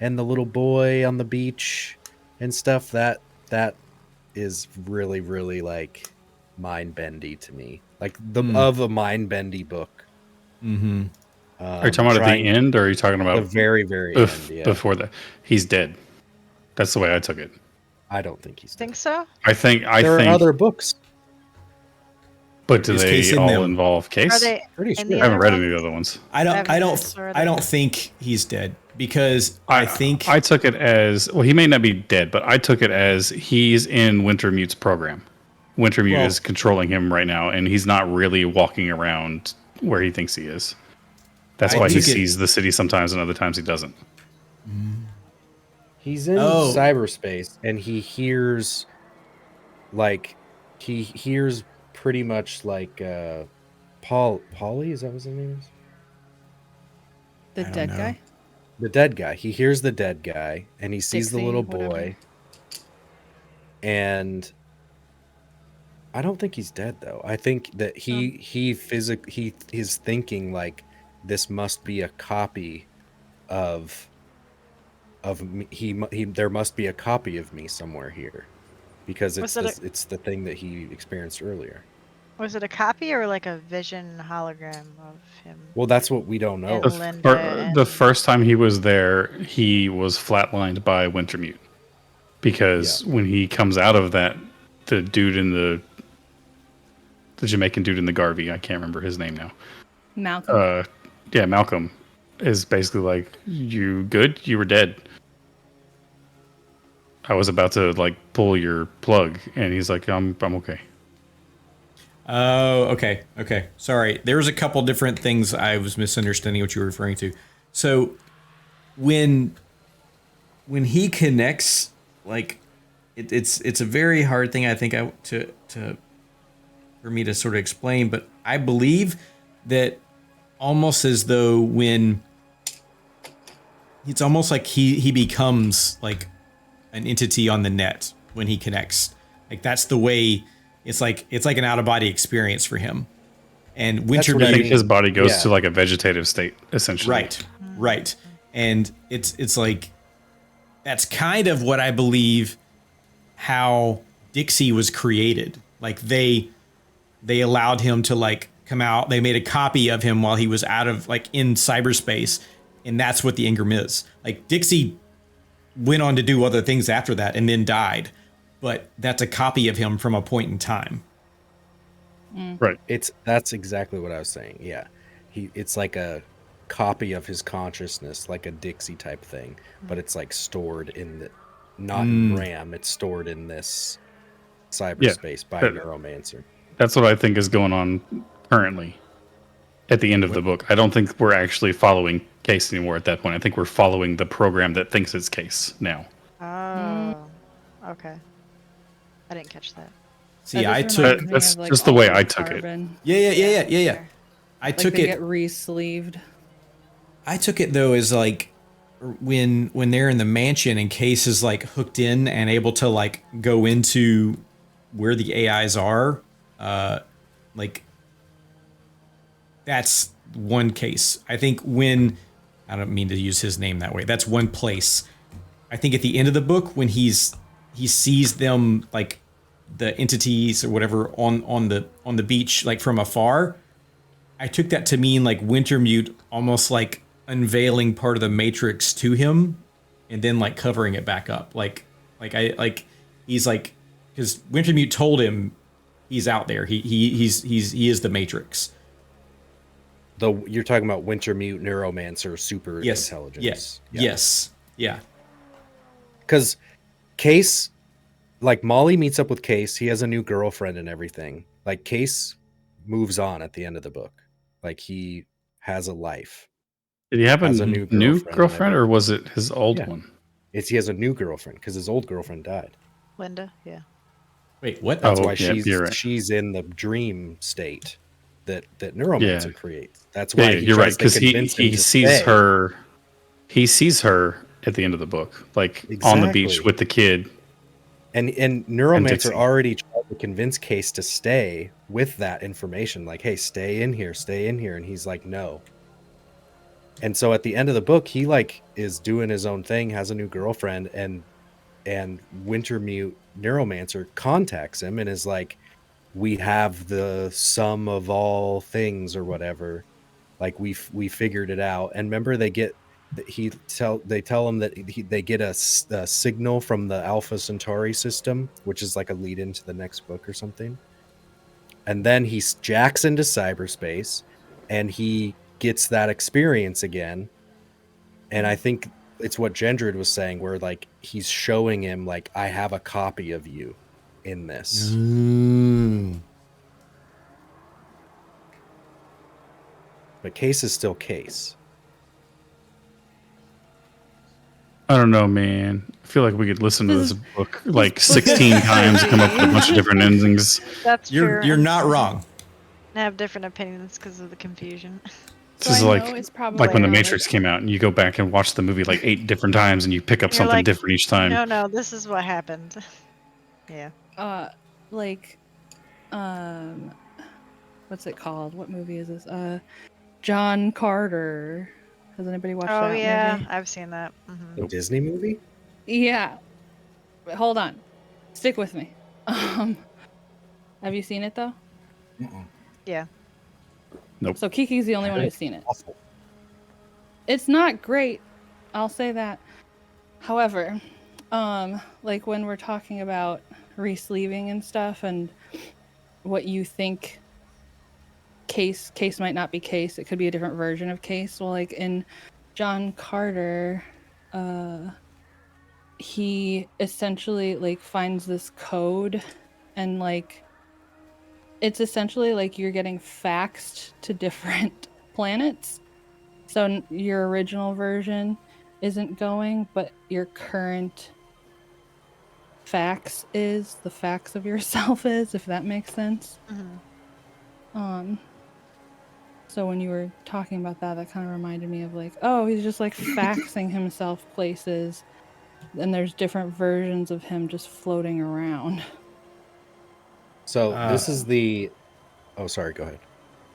and the little boy on the beach and stuff. That is really, really like mind bendy to me. Like of a mind bendy book. Mm-hmm. Are you talking about at the end, or are you talking about the very, very end? Yeah. before that? He's dead. That's the way I took it. I don't think he's dead. Think so? I think There are other books. But do Is they Case in all them? involve Case? Are they Pretty in sure. I haven't read ones? any of the other ones. I Evidence don't think he's dead because I think I took it as, well, he may not be dead, but I took it as he's in Wintermute's program. Wintermute is controlling him right now, and he's not really walking around where he thinks he is. That's why he sees the city sometimes and other times he doesn't. He's in cyberspace, and he hears pretty much like Polly, is that what his name is? The dead know. guy? The dead guy. He hears the dead guy, and he sees the Dixie, little whatever. boy. And I don't think he's dead though. I think that he is thinking like this must be a copy of me. There must be a copy of me somewhere here, because it's the thing that he experienced earlier. Was it a copy or like a vision hologram of him? Well, that's what we don't know. And Linda The first time he was there, he was flatlined by Wintermute. Because when he comes out of that, the dude in the Jamaican dude in the Garvey, I can't remember his name now. Malcolm. Malcolm is basically like, you good? You were dead. I was about to like pull your plug, and he's like, I'm okay. Oh, okay. Sorry. There was a couple different things I was misunderstanding what you were referring to. So when he connects, like it's a very hard thing I think for me to sort of explain, but I believe that almost as though when it's almost like he becomes like an entity on the net when he connects. Like that's the way It's like an out of body experience for him. And That's what Wintermute, I I think his mean. body goes Yeah. to like a vegetative state, essentially. right. And it's like that's kind of what I believe how Dixie was created. Like they allowed him to like come out. They made a copy of him while he was out of like in cyberspace, and that's what the Ingram is. Like Dixie went on to do other things after that and then died, but that's a copy of him from a point in time. Right. That's exactly what I was saying. Yeah. It's like a copy of his consciousness, like a Dixie type thing, but it's like stored in the not in RAM, it's stored in this cyberspace by but- NEUROMANCER. That's what I think is going on currently at the end of the book. I don't think we're actually following Case anymore at that point. I think we're following the program that thinks it's Case now. Oh, okay. I didn't catch that. See, That I just took reminds me that's of, like, just the way I altered took it. carbon. yeah. I Like took they it. get re-sleeved. I took it though as like when they're in the mansion and Case is like hooked in and able to like go into where the AIs are, like that's one case. I think when I don't mean to use his name that way. That's one place. I think at the end of the book when he sees them like the entities or whatever on the beach like from afar, I took that to mean like Wintermute almost like unveiling part of the Matrix to him and then like covering it back up. He's like because Wintermute told him he's out there. He is the Matrix. Though you're talking about Wintermute NEUROMANCER super Yes. intelligence. Yes. Yeah. Because Case, like Molly meets up with Case, he has a new girlfriend and everything. Like Case moves on at the end of the book. Like he has a life. Did he have a Has a new new girlfriend, or was it his old Yeah. one? He has a new girlfriend because his old girlfriend died. Linda, yeah. Wait, what? That's Oh, why yeah, you're right. she's in the dream state that NEUROMANCER Yeah. creates. That's why Yeah, you're right, because convince him he to sees stay. her. He sees her at the end of the book, like on the beach Exactly. with the kid. And Dixie. NEUROMANCER already tried to convince Case to stay with that information. Like, hey, stay in here. And he's like, no. And so at the end of the book, he like is doing his own thing, has a new girlfriend, and Wintermute NEUROMANCER contacts him and is like, we have the sum of all things or whatever. Like we figured it out. And remember they tell him that they get a signal from the Alpha Centauri system, which is like a lead into the next book or something. And then he jacks into cyberspace and he gets that experience again. And I think it's what Gendred was saying, where like he's showing him like, I have a copy of you in this. But Case is still Case. I don't know, man. I feel like we could listen to this book like 16 times and come up with a bunch of different endings. That's true. You're not wrong. I have different opinions because of the confusion. This is I like know it's probably like when The like- Matrix came out and you go back and watch the movie like 8 different times and you pick up You're something like, different each time. No, this is what happened. Yeah. Like, what's it called? What movie is this? John Carter. Has anybody watched Oh that yeah, movie? I've seen that. Mhm. The Disney movie? Yeah. But hold on. Stick with me. Have you seen it though? Yeah. So Kiki's the only one who's seen it. Awful. It's not great. I'll say that. However, like when we're talking about re-sleeving and stuff and what you think case might not be Case, it could be a different version of Case. Well, like in John Carter, he essentially like finds this code and like it's essentially like you're getting faxed to different planets. So your original version isn't going, but your current fax is, the fax of yourself is, if that makes sense. Mhm. So when you were talking about that, that kind of reminded me of like, oh, he's just like faxing himself places, and there's different versions of him just floating around. So this is the. Oh, sorry. Go ahead.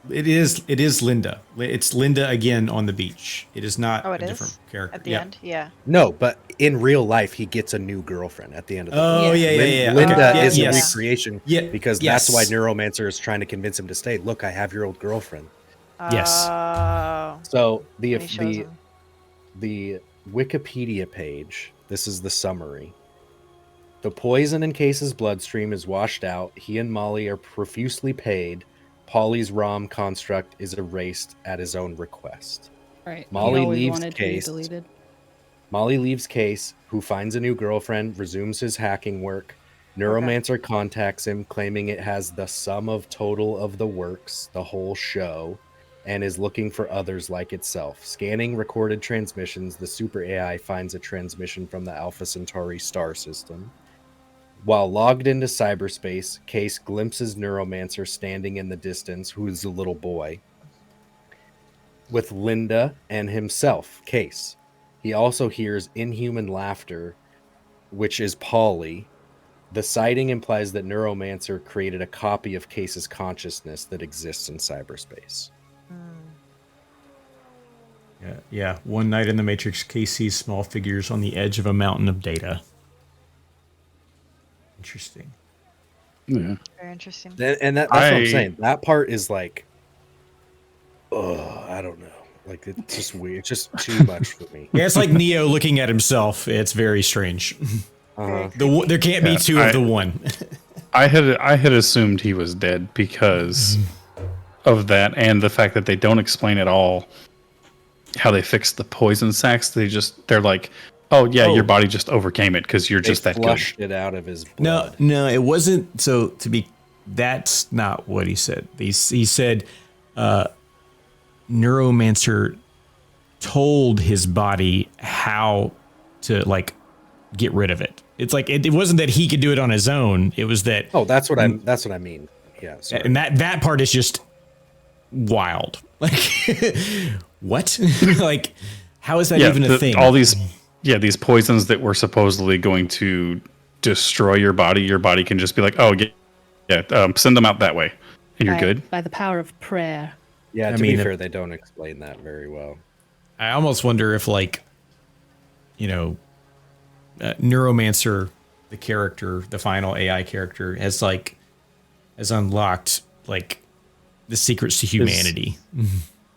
It is Linda. It's Linda again on the beach. It is not Oh, a it different is character. at the end. Yeah. No, but in real life, he gets a new girlfriend at the end of the Oh book. yeah. Linda Okay. is a Yes. recreation because that's why Neuromancer is trying to convince him to stay. Look, I have your old girlfriend. Yes. So When he shows him. the Wikipedia page, this is the summary. The poison in Case's bloodstream is washed out. He and Molly are profusely paid. Polly's ROM construct is erased at his own request. Right. Molly he always leaves wanted Case. to be deleted. Molly leaves Case, who finds a new girlfriend, resumes his hacking work. Neuromancer contacts him, claiming it has the sum of total of the works, the whole show, and is looking for others like itself. Scanning recorded transmissions, the super AI finds a transmission from the Alpha Centauri star system. While logged into cyberspace, Case glimpses Neuromancer standing in the distance, who is a little boy, with Linda and himself, Case. He also hears inhuman laughter, which is Polly. The sighting implies that Neuromancer created a copy of Case's consciousness that exists in cyberspace. Yeah. One night in the Matrix, Case sees small figures on the edge of a mountain of data. Interesting. Yeah. Very interesting. And that's what I'm saying. That part is like, I don't know. Like, it's just weird. It's just too much for me. Yeah, it's like Neo looking at himself. It's very strange. There can't be two of the one. I had assumed he was dead because of that, and the fact that they don't explain at all how they fixed the poison sacs. They're like, oh yeah, your body just overcame it because you're just that good. Flushed it out of his blood. No, it wasn't. So that's not what he said. He said, Neuromancer told his body how to like get rid of it. It's like it wasn't that he could do it on his own. It was that. Oh, that's what I mean. Yeah, sorry. And that part is just wild. Like, what? Like, how is that even a thing? All these poisons that were supposedly going to destroy your body can just be like, oh yeah, send them out that way, and you're good. By the power of prayer. Yeah, to be fair, they don't explain that very well. I almost wonder if, like, Neuromancer, the character, the final AI character, has unlocked like the secrets to humanity.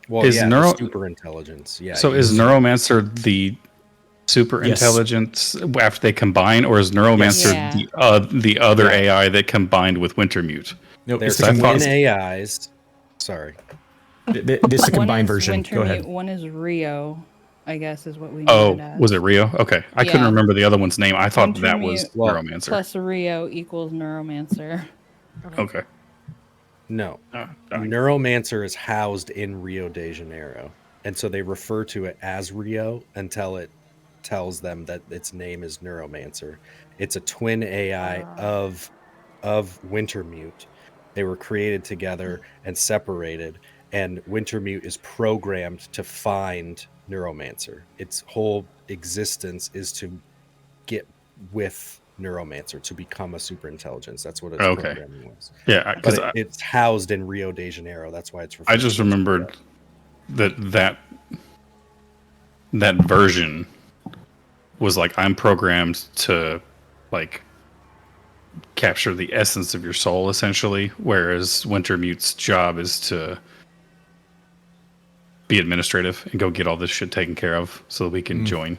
Well, the super intelligence. Yeah. So is Neuromancer the super intelligence after they combine, or is Neuromancer the other AI that combined with Wintermute? No, there's twin AIs. Sorry. This is a combined version. Go ahead. One is Rio, I guess, is what we know it as. Was it Rio? Okay. I couldn't remember the other one's name. I thought that was Neuromancer. Plus Rio equals Neuromancer. Okay. No. Neuromancer is housed in Rio de Janeiro. And so they refer to it as Rio until it tells them that its name is Neuromancer. It's a twin AI of Wintermute. They were created together and separated. And Wintermute is programmed to find Neuromancer. Its whole existence is to get with Neuromancer, to become a super intelligence. That's what its programming was. Yeah, because it's housed in Rio de Janeiro. That's why it's referred I just remembered that version was like, I'm programmed to like capture the essence of your soul, essentially, whereas Wintermute's job is to be administrative and go get all this shit taken care of so that we can join.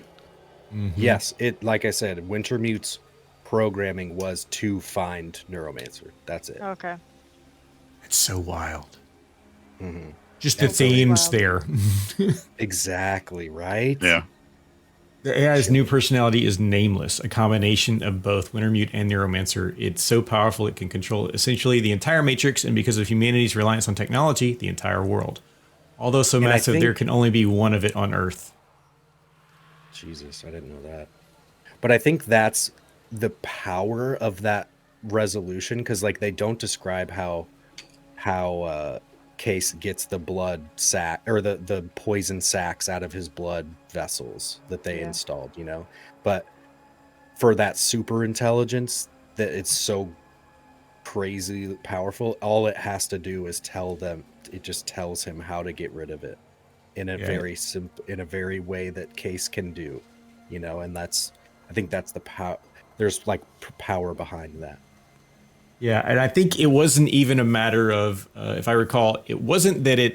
Mm-hmm. Yes, like I said, Wintermute's programming was to find Neuromancer. That's it. Okay. It's so wild. Mm-hmm. Just the themes there. Exactly, right? Yeah. The AI's new personality is nameless, a combination of both Wintermute and Neuromancer. It's so powerful it can control essentially the entire Matrix, and because of humanity's reliance on technology, the entire world. Although so massive, there can only be one of it on Earth. Jesus, I didn't know that. But I think that's the power of that resolution, because like they don't describe how Case gets the blood sac or the poison sacs out of his blood vessels that they installed, but for that super intelligence, that it's so crazy powerful. All it has to do is it just tells him how to get rid of it in a very simple, in a very way that Case can do, and I think that's the power. There's like power behind that. Yeah, and I think it wasn't even a matter of, if I recall, it wasn't that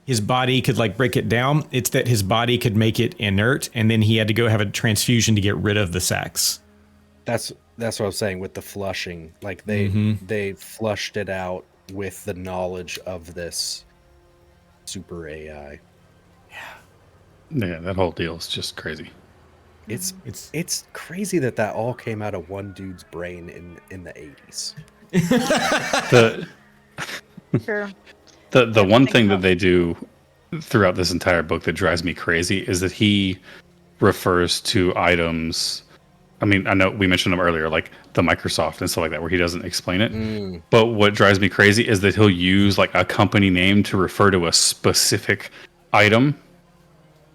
his body could like break it down. It's that his body could make it inert, and then he had to go have a transfusion to get rid of the sacs. That's what I was saying with the flushing. Like they flushed it out with the knowledge of this super AI. Yeah, that whole deal is just crazy. It's crazy that all came out of one dude's brain in the 80s. Sure. The one thing that they do throughout this entire book that drives me crazy is that he refers to items. I mean, I know we mentioned them earlier, like the Microsoft and stuff like that, where he doesn't explain it. But what drives me crazy is that he'll use like a company name to refer to a specific item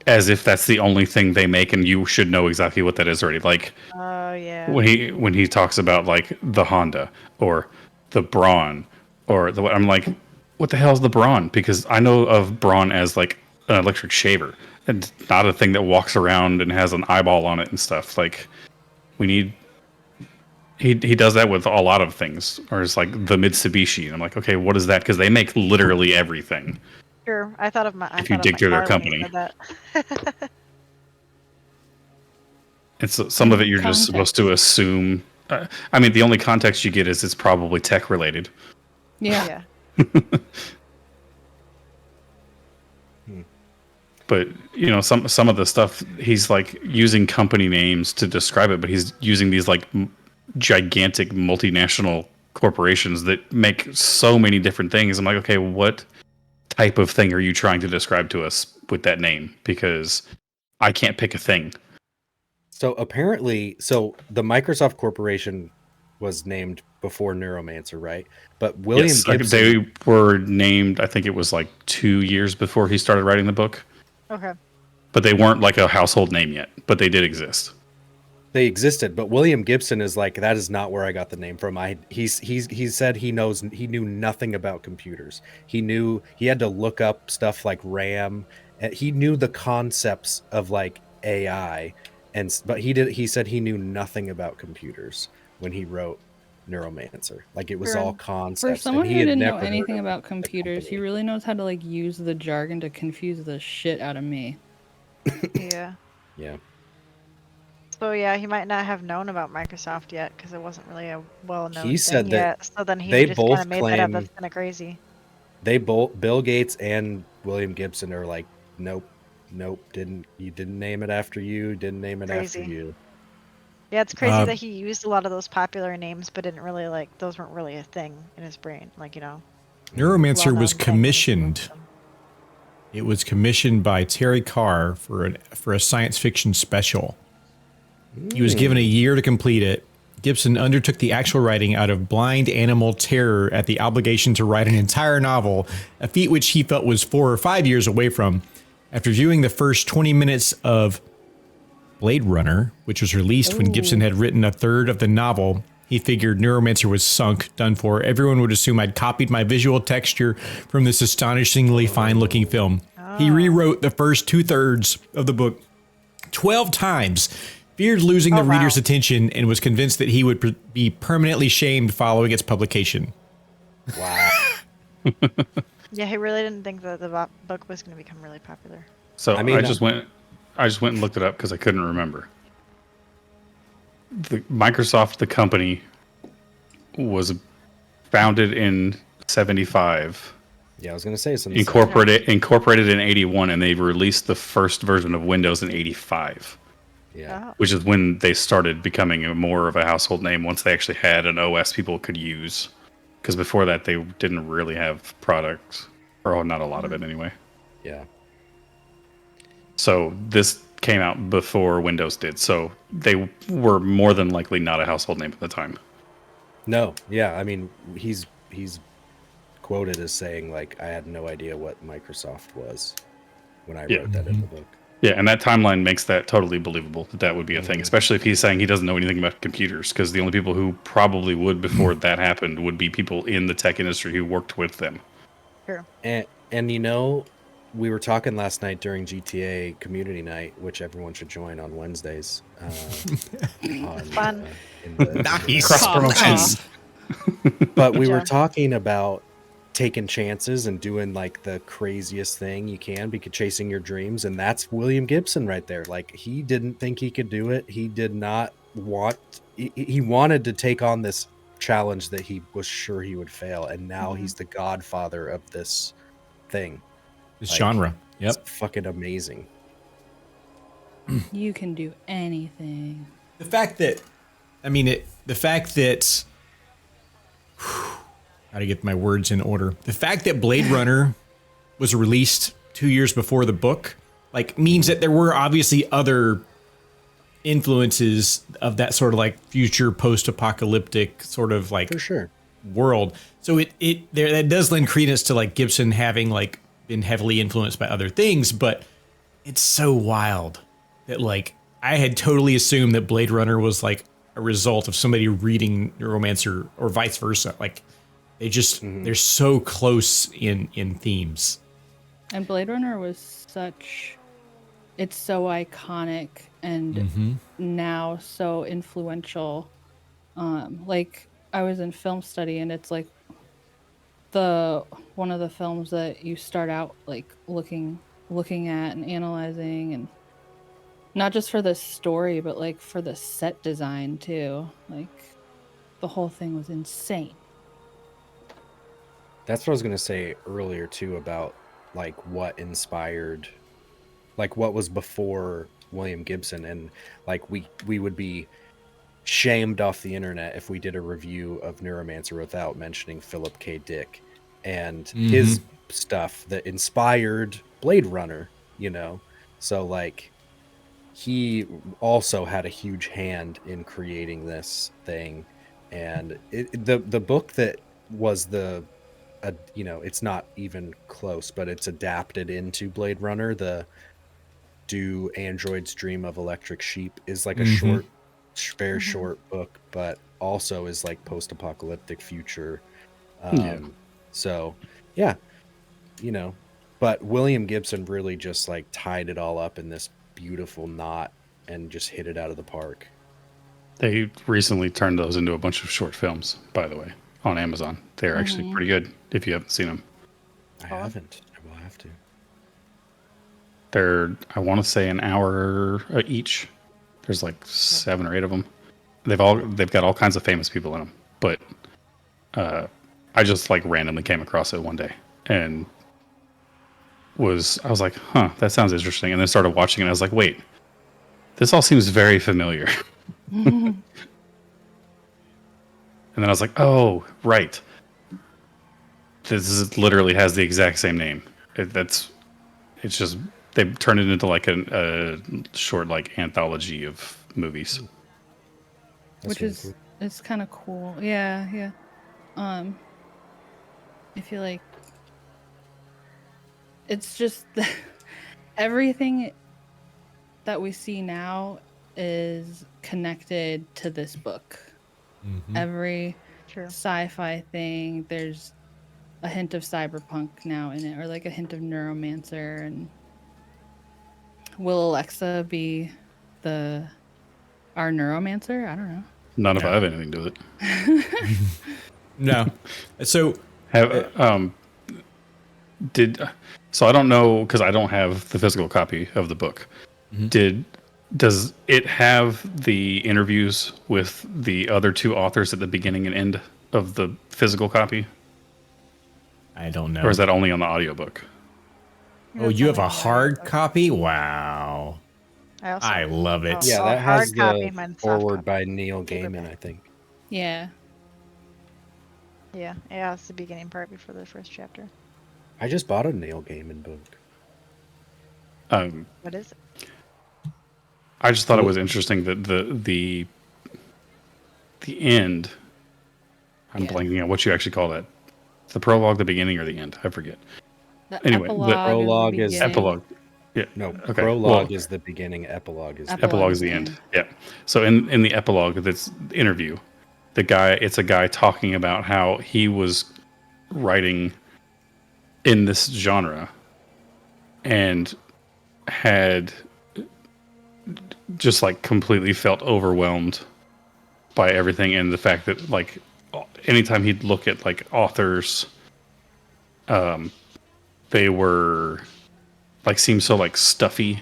as if that's the only thing they make, and you should know exactly what that is already. Like, oh yeah, when he talks about like the Honda or the Braun or I'm like, what the hell is the Braun? Because I know of Braun as like an electric shaver, and not a thing that walks around and has an eyeball on it and stuff. Like, we need. He does that with a lot of things, or it's like the Mitsubishi, and I'm like, okay, what is that? Because they make literally everything. Sure, I thought of my. If you dig through their company, and so some of it you're just supposed to assume. I mean, the only context you get is it's probably tech related. Yeah. But some of the stuff he's like using company names to describe it, but he's using these like gigantic multinational corporations that make so many different things. I'm like, okay, what type of thing are you trying to describe to us with that name? Because I can't pick a thing. So apparently, the Microsoft Corporation was named before Neuromancer, right? But William Gibson, they were named, I think it was like 2 years before he started writing the book. Okay. But they weren't like a household name yet, but they did exist. They existed, but William Gibson is like, that is not where I got the name from. He said he knew nothing about computers. He had to look up stuff like RAM. He knew the concepts of like AI, but he said he knew nothing about computers when he wrote Neuromancer. Like, it was all concepts. For someone who didn't know anything about computers, he really knows how to like use the jargon to confuse the shit out of me. Yeah. Yeah. So yeah, he might not have known about Microsoft yet because it wasn't really a well-known He said thing that yet. So then he they just kind both of made that up. claim- That's kind of crazy. Bill Gates and William Gibson are like, nope, you didn't name it after you, didn't name it after you. Yeah, it's crazy that he used a lot of those popular names, but didn't really those weren't really a thing in his brain. Neuromancer was commissioned. It was commissioned by Terry Carr for a science fiction special. He was given a year to complete it. Gibson undertook the actual writing out of blind animal terror at the obligation to write an entire novel, a feat which he felt was 4 or 5 years away from. After viewing the first 20 minutes of Blade Runner, which was released when Gibson had written a third of the novel, he figured Neuromancer was sunk, done for. Everyone would assume I'd copied my visual texture from this astonishingly fine-looking film. He rewrote the first 2/3 of the book 12 times, feared losing the reader's attention, and was convinced that he would be permanently shamed following its publication. Wow. Yeah, he really didn't think that the book was going to become really popular. So I just went and looked it up because I couldn't remember. The Microsoft, the company, was founded in 1975. Yeah, I was going to say something. Incorporated in 1981, and they released the first version of Windows in 1985. Yeah. Oh. Which is when they started becoming more of a household name once they actually had an OS people could use. Because before that, they didn't really have products, or not a lot of it anyway. Yeah. So this came out before Windows did, so they were more than likely not a household name at the time. No, yeah, I mean, he's quoted as saying, like, I had no idea what Microsoft was when I wrote that in the book. Yeah, and that timeline makes that totally believable that would be a thing, especially if he's saying he doesn't know anything about computers, because the only people who probably would before that happened would be people in the tech industry who worked with them. Sure. And you know, we were talking last night during GTA Community Night, which everyone should join on Wednesdays. Fun. In the Nice. Cross promotions. But we Good were job. talking about taking chances and doing like the craziest thing you can, because chasing your dreams, and that's William Gibson right there. Like, he didn't think he could do it. He did not want. He wanted to take on this challenge that he was sure he would fail, and now he's the godfather of this thing. This Like, genre. Yep. It's fucking amazing. You can do anything. The fact that, the fact that, how to get my words in order. The fact that Blade Runner was released 2 years before the book, like, means that there were obviously other influences of that sort of like future post-apocalyptic sort of like For sure. world. So that does lend credence to like Gibson having like been heavily influenced by other things, but it's so wild that like I had totally assumed that Blade Runner was like a result of somebody reading Neuromancer or vice versa. Like they just they're so close in themes. And Blade Runner was it's so iconic and now so influential. Like I was in film study, and it's like one of the films that you start out like looking at and analyzing, and not just for the story, but like for the set design too. Like the whole thing was insane. That's what I was going to say earlier too, about like what inspired, like what was before William Gibson, and like we would be shamed off the internet if we did a review of Neuromancer without mentioning Philip K. Dick and his stuff that inspired Blade Runner, you know? So like he also had a huge hand in creating this thing. And the book that was it's not even close, but it's adapted into Blade Runner. The Do Androids Dream of Electric Sheep is like a short, very short book, but also is like post-apocalyptic future. So yeah, but William Gibson really just like tied it all up in this beautiful knot and just hit it out of the park. They recently turned those into a bunch of short films, by the way, on Amazon. They're actually pretty good if you haven't seen them. I haven't. I will have to. They're, I want to say, an hour each. There's like 7 or 8 of them. They've got all kinds of famous people in them. But I just like randomly came across it one day and I was like, huh, that sounds interesting. And then started watching it. And I was like, wait, this all seems very familiar. And then I was like, oh, right. Literally has the exact same name. It's just, they turned it into like a short like anthology of movies. Which is it's kind of cool. Yeah. I feel like it's just everything that we see now is connected to this book. Every sci-fi thing, there's a hint of cyberpunk now in it, or like a hint of Neuromancer. And will Alexa be our Neuromancer? I don't know. None of it have anything to do with it. No. So so I don't know, because I don't have the physical copy of the book. Does it have the interviews with the other 2 authors at the beginning and end of the physical copy? I don't know. Or is that only on the audiobook? Oh, you have a hard copy? Wow. I love it. Yeah, that has hard copy, the mine's soft forward copy. by Neil Gaiman, I think. Yeah. Yeah, it's the beginning part before the first chapter. I just bought a Neil Gaiman book. What is it? I just thought it was interesting that the end. I'm blanking on what you actually call that. The prologue, the beginning, or the end? I forget. The Anyway, epilogue the prologue is is the beginning. Epilogue. Yeah. No, Okay. prologue Well, is the beginning. Epilogue is epilogue is the end. Yeah. So in the epilogue, this interview, it's a guy talking about how he was writing in this genre and had just like completely felt overwhelmed by everything, and the fact that like anytime he'd look at like authors, they were like seemed so like stuffy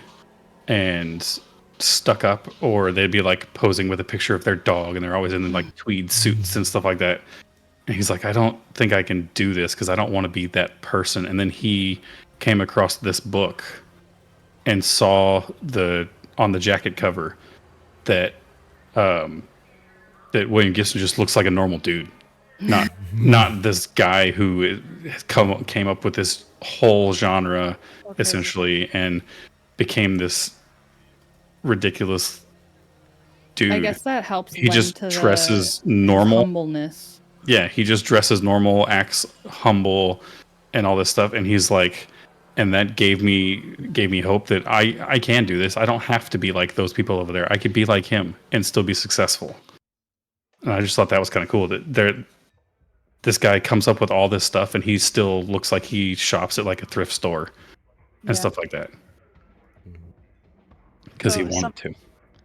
and stuck up, or they'd be like posing with a picture of their dog and they're always in like tweed suits and stuff like that. And he's like, I don't think I can do this because I don't want to be that person. And then he came across this book and saw on the jacket cover that that William Gibson just looks like a normal dude, not this guy who came up with this whole genre essentially and became this ridiculous dude. I guess that helps. He just to dresses his normal. humbleness. Yeah, he just dresses normal, acts humble, and all this stuff. And he's like, and that gave me hope that I can do this. I don't have to be like those people over there. I could be like him and still be successful. And I just thought that was kind of cool that this guy comes up with all this stuff and he still looks like he shops at like a thrift store and stuff like that. Because he wanted to.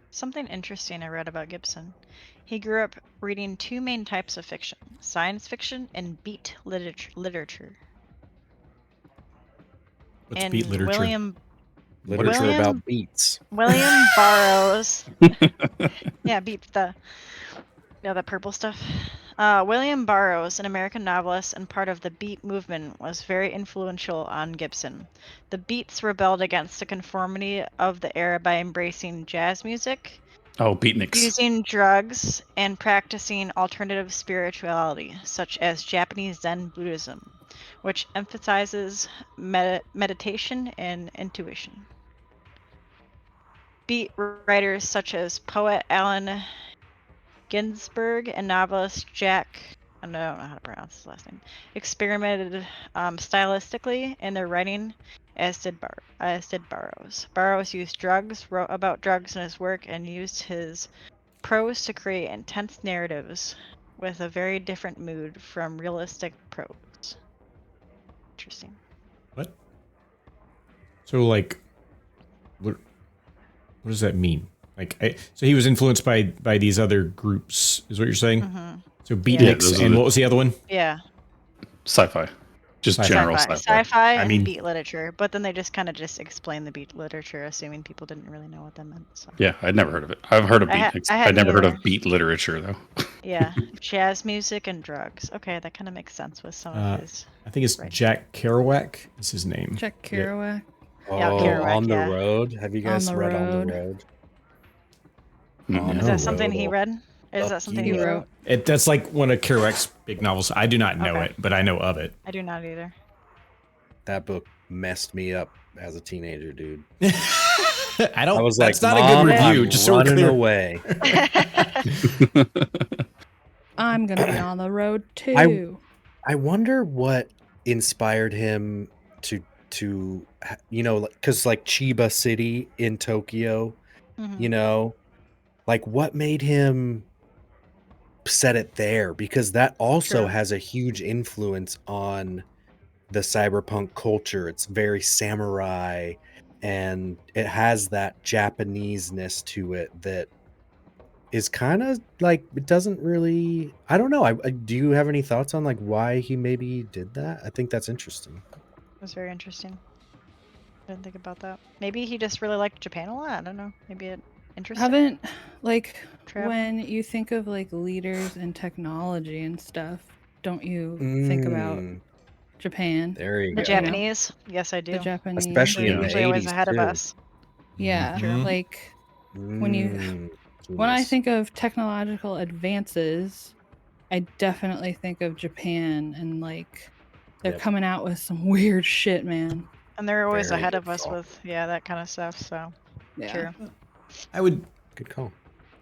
Something interesting I read about Gibson. He grew up reading two main types of fiction: science fiction and beat literature. What's And beat literature? literature about beats. William Burroughs. Yeah, beat the purple stuff. William Burroughs, an American novelist and part of the Beat movement, was very influential on Gibson. The Beats rebelled against the conformity of the era by embracing jazz music, Beatniks. using drugs, and practicing alternative spirituality, such as Japanese Zen Buddhism, which emphasizes meditation and intuition. Beat writers such as poet Allen Ginsberg and novelist Jack, I don't know how to pronounce his last name, experimented stylistically in their writing, as did Burroughs. Burroughs used drugs, wrote about drugs in his work, and used his prose to create intense narratives with a very different mood from realistic prose. Interesting. What? So like, what does that mean? Like, so he was influenced by these other groups, is what you're saying? Mm-hmm. So beatniks, and what was the other one? Yeah. Sci-fi. Just general sci-fi. Sci-fi and beat literature, but then they just kind of just explained the beat literature, assuming people didn't really know what that meant. So. Yeah, I'd never heard of it. I've heard of beatniks. I'd never heard of beat literature, though. Yeah, jazz music and drugs. Okay, that kind of makes sense with some of his. I think it's Jack Kerouac is his name. Jack Kerouac. Yeah, Kerouac, On the Road. Have you guys read On the Road? Is that something he read? Is that something he wrote? That's like one of Kerouac's big novels. I do not know it, but I know of it. I do not either. That book messed me up as a teenager, dude. I was that's like, not a good review. I'm just so we're running clear. away. I'm gonna be on the road too. I wonder what inspired him to because like Chiba City in Tokyo, like what made him set it there, because that also has a huge influence on the cyberpunk culture. It's very samurai and it has that Japanese-ness to it that is kind of like, it doesn't really, I don't know. Do you have any thoughts on like why he maybe did that? I think that's interesting. That's very interesting. I didn't think about that. Maybe he just really liked Japan a lot. I don't know. Maybe it interesting. Haven't, like, when you think of like leaders in technology and stuff, don't you think about Japan? There you the go. Japanese? Yes, I do. The Japanese, especially in the usually 80s always ahead too. of us. Yeah, like when I think of technological advances, I definitely think of Japan, and like they're coming out with some weird shit, man. And they're always Very ahead good of us call. with that kind of stuff. So true. Good call.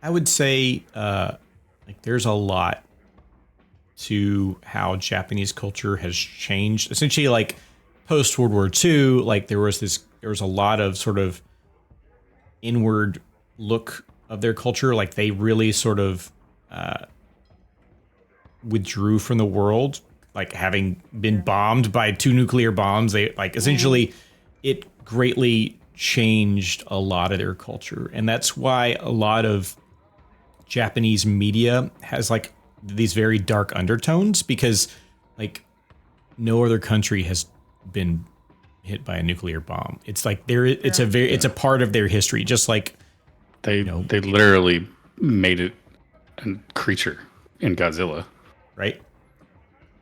I would say like there's a lot to how Japanese culture has changed. Essentially, like post World War II, like there was this there was a lot of sort of inward look of their culture. Like they really sort of withdrew from the world, like having been bombed by 2 nuclear bombs. They like essentially it greatly changed a lot of their culture. And that's why a lot of Japanese media has like these very dark undertones, because like no other country has been hit by a nuclear bomb. It's like it's a part of their history, just like they literally made it a creature in Godzilla. Right?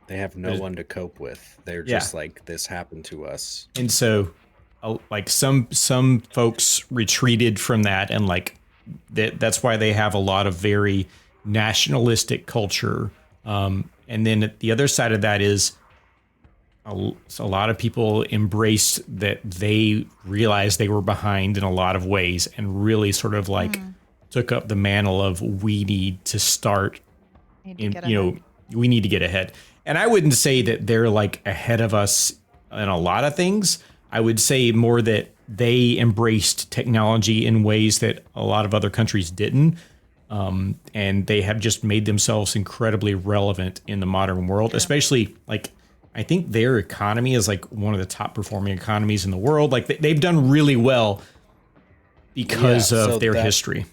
They have no one to cope with. They're just like, this happened to us. And so like some folks retreated from that, and like that's why they have a lot of very nationalistic culture. And then the other side of that is a lot of people embraced that they realized they were behind in a lot of ways, and really sort of like took up the mantle of we need to start, we need to get ahead. And I wouldn't say that they're like ahead of us in a lot of things. I would say more that they embraced technology in ways that a lot of other countries didn't. And they have just made themselves incredibly relevant in the modern world, especially like, I think their economy is like one of the top performing economies in the world. Like they've done really well because of their history.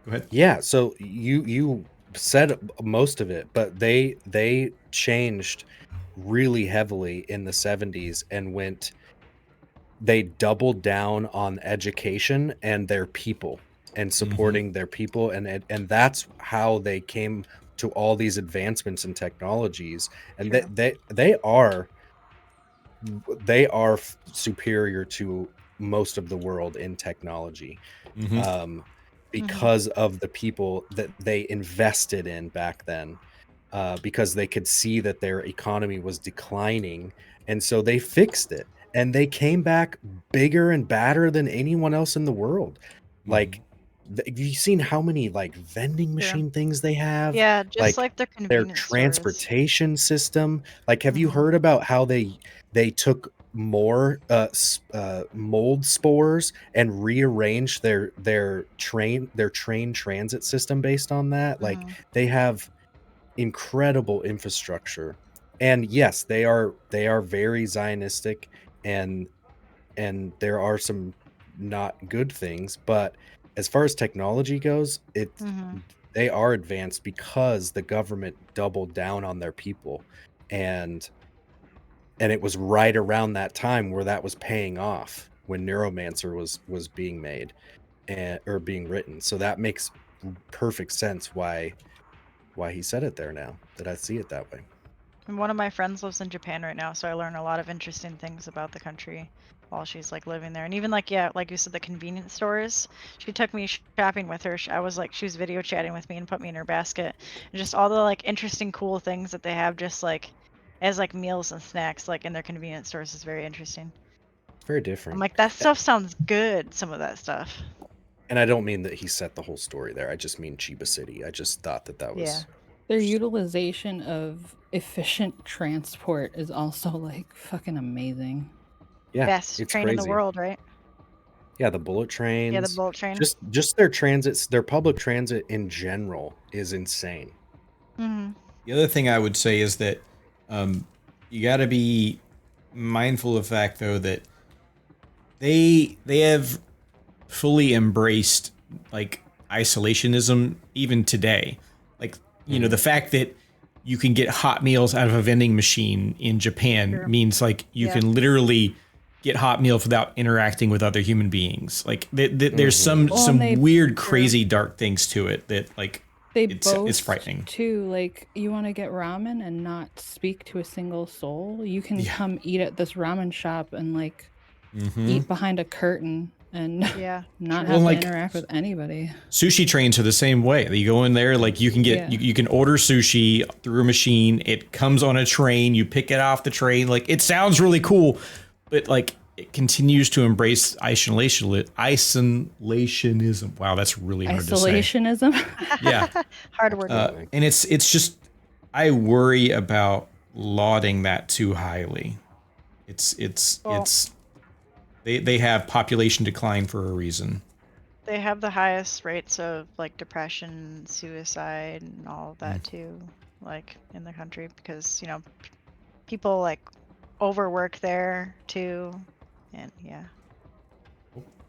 Go ahead. Yeah. So you said most of it, but they changed really heavily in the 70s and they doubled down on education and their people and supporting their people. And that's how they came to all these advancements in technologies. And they are superior to most of the world in technology. Because of the people that they invested in back then, because they could see that their economy was declining. And so they fixed it, and they came back bigger and badder than anyone else in the world. Like, have you seen how many like vending machine things they have? Yeah, just like their their convenience transportation system. Like, have you heard about how they took more mold spores and rearranged their train transit system based on that? Like, they have incredible infrastructure. And yes, they are very Zionistic, and there are some not good things, but as far as technology goes, they are advanced because the government doubled down on their people, and it was right around that time where that was paying off, when Neuromancer was being made or being written. So that makes perfect sense why he said it there, now that I see it that way. And one of my friends lives in Japan right now, so I learn a lot of interesting things about the country while she's like living there. And even like, like you said, the convenience stores, she took me shopping with her. I was like, she was video chatting with me and put me in her basket, and just all the like interesting, cool things that they have just like as like meals and snacks like in their convenience stores is very interesting. It's very different. I'm like, that stuff sounds good, some of that stuff. And I don't mean that he set the whole story there. I just mean Chiba City. I just thought that was... Their utilization of efficient transport is also like fucking amazing. Yeah, best it's train crazy. in the world, right? Yeah, the bullet trains. Yeah, the bullet train. Just their transits, their public transit in general is insane. The other thing I would say is that you got to be mindful of the fact, though, that they have fully embraced like isolationism even today. Like, you know, the fact that you can get hot meals out of a vending machine in Japan means like you can literally get hot meals without interacting with other human beings. Like there's some weird, crazy, dark things to it that like it's frightening too. Like, you want to get ramen and not speak to a single soul, you can come eat at this ramen shop and like eat behind a curtain and not have to interact with anybody. Sushi trains are the same way. You go in there, like you can get you can order sushi through a machine. It comes on a train. You pick it off the train. Like, it sounds really cool, but like it continues to embrace isolationism. Wow, that's really hard to say. Isolationism. Yeah, hard word. And it's just, I worry about lauding that too highly. It's They have population decline for a reason. They have the highest rates of like depression, suicide, and all of that too, like in the country, because people like overwork there too, and yeah,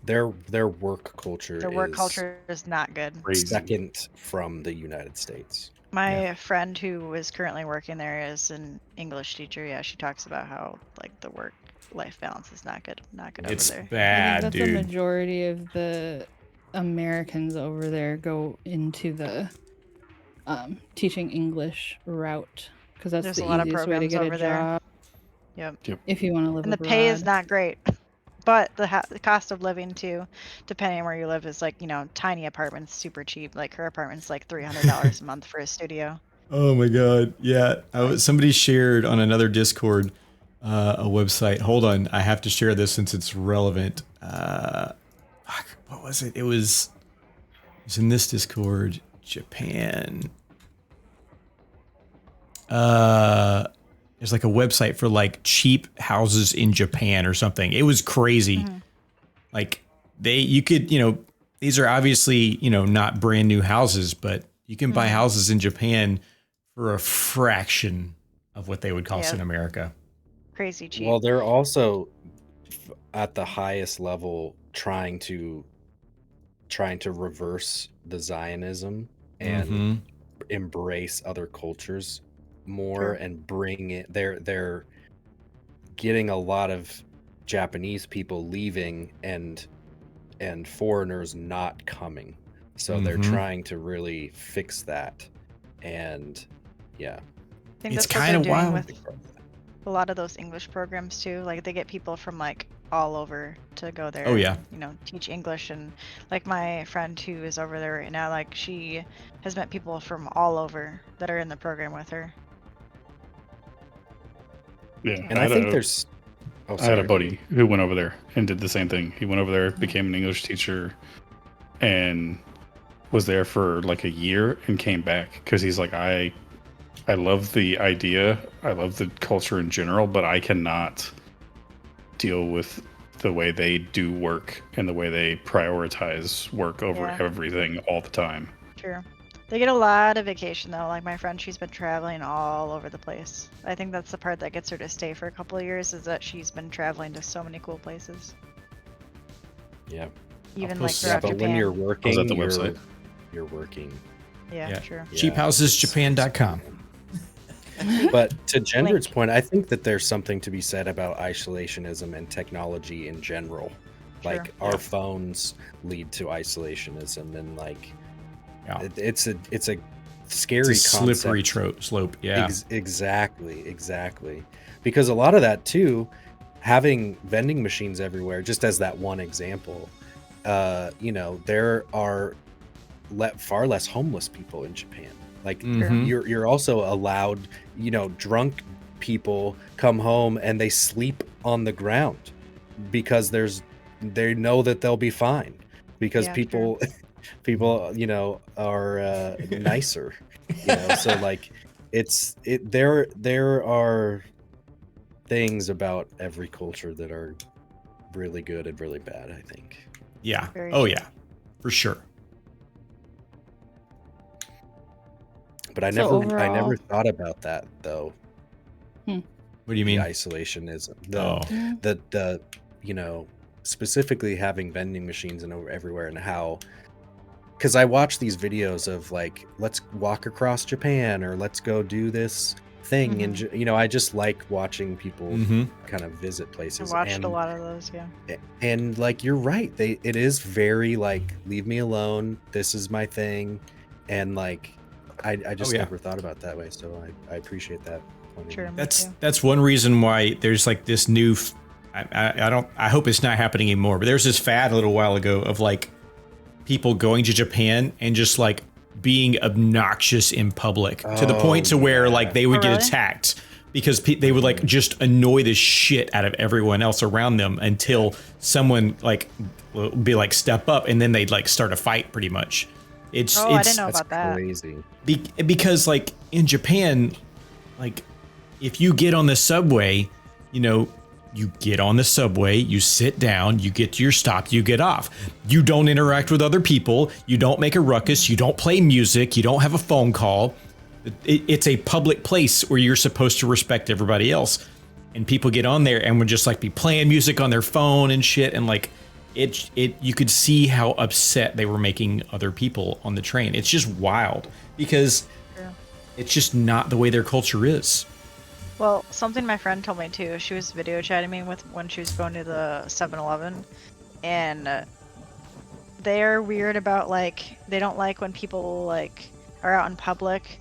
Their work culture their work is culture is not good. second from the United States. My friend who is currently working there is an English teacher. Yeah, she talks about how like the work-life balance is not good It's over there. bad, I think that's dude. a majority of the Americans over there go into the teaching English route because that's There's the a lot of easiest way to programs get a over there. job. Yep. If you want to live And the abroad. pay is not great, but the cost of living too, depending on where you live, is like tiny apartments, super cheap. Like her apartment's like $300 a month for a studio. Oh my god, yeah. Somebody shared on another Discord a website. Hold on, I have to share this since it's relevant. What was it? It was in this Discord. Japan. There's like a website for like cheap houses in Japan or something. It was crazy. Like you could, these are obviously, not brand new houses, but you can buy houses in Japan for a fraction of what they would cost in America. Crazy cheap. Well, they're also at the highest level trying to reverse the Zionism and embrace other cultures more and bring it. They're getting a lot of Japanese people leaving and foreigners not coming. So they're trying to really fix that. And yeah, I think it's that's what kind of they're doing wild. with a lot of those English programs too. Like they get people from like all over to go there. Oh, yeah. Teach English. And like my friend who is over there right now, like she has met people from all over that are in the program with her. Yeah, and I think there's. I had a buddy who went over there and did the same thing. He went over there, became an English teacher, and was there for like a year and came back because he's like, I love the idea, I love the culture in general, but I cannot deal with the way they do work and the way they prioritize work over everything all the time. True. They get a lot of vacation though. Like my friend, she's been traveling all over the place. I think that's the part that gets her to stay for a couple of years, is that she's been traveling to so many cool places. Yeah. Even like throughout but Japan. when you're working, at the website. You're working. Yeah, true. Cheaphouses.japan.com. But to Gendred's point, I think that there's something to be said about isolationism and technology in general. Like our phones lead to isolationism, and like it's a scary it's a slippery concept. slope. Yeah, exactly. Because a lot of that too, having vending machines everywhere, just as that one example, there are far less homeless people in Japan. Like you're also allowed, drunk people come home and they sleep on the ground because they know that they'll be fine because people are nicer, so like there are things about every culture that are really good and really bad, I think. Yeah. Very Oh true. yeah, for sure. But I So never thought about that though. What do you mean? The isolationism. The specifically having vending machines everywhere, and how, because I watch these videos of like, let's walk across Japan or let's go do this thing, and I just like watching people kind of visit places. I watched a lot of those, and like you're right, it is very like, leave me alone, this is my thing, and like I just never thought about it that way, so I appreciate that point. Sure. That's one reason why there's like this new. I hope it's not happening anymore, but there's this fad a little while ago of like people going to Japan and just like being obnoxious in public to the point to where like they would get attacked because they would like just annoy the shit out of everyone else around them until someone like will be like, step up, and then they'd like start a fight pretty much. I didn't know about that. Crazy. Because like in Japan, like if you get on the subway, You get on the subway, you sit down, you get to your stop, you get off. You don't interact with other people, you don't make a ruckus, you don't play music, you don't have a phone call. It's a public place where you're supposed to respect everybody else. And people get on there and would just like be playing music on their phone and shit, and like you could see how upset they were making other people on the train. It's just wild because it's just not the way their culture is. Well, something my friend told me too. She was video chatting me with when she was going to the 7-Eleven, and they're weird about like they don't like when people like are out in public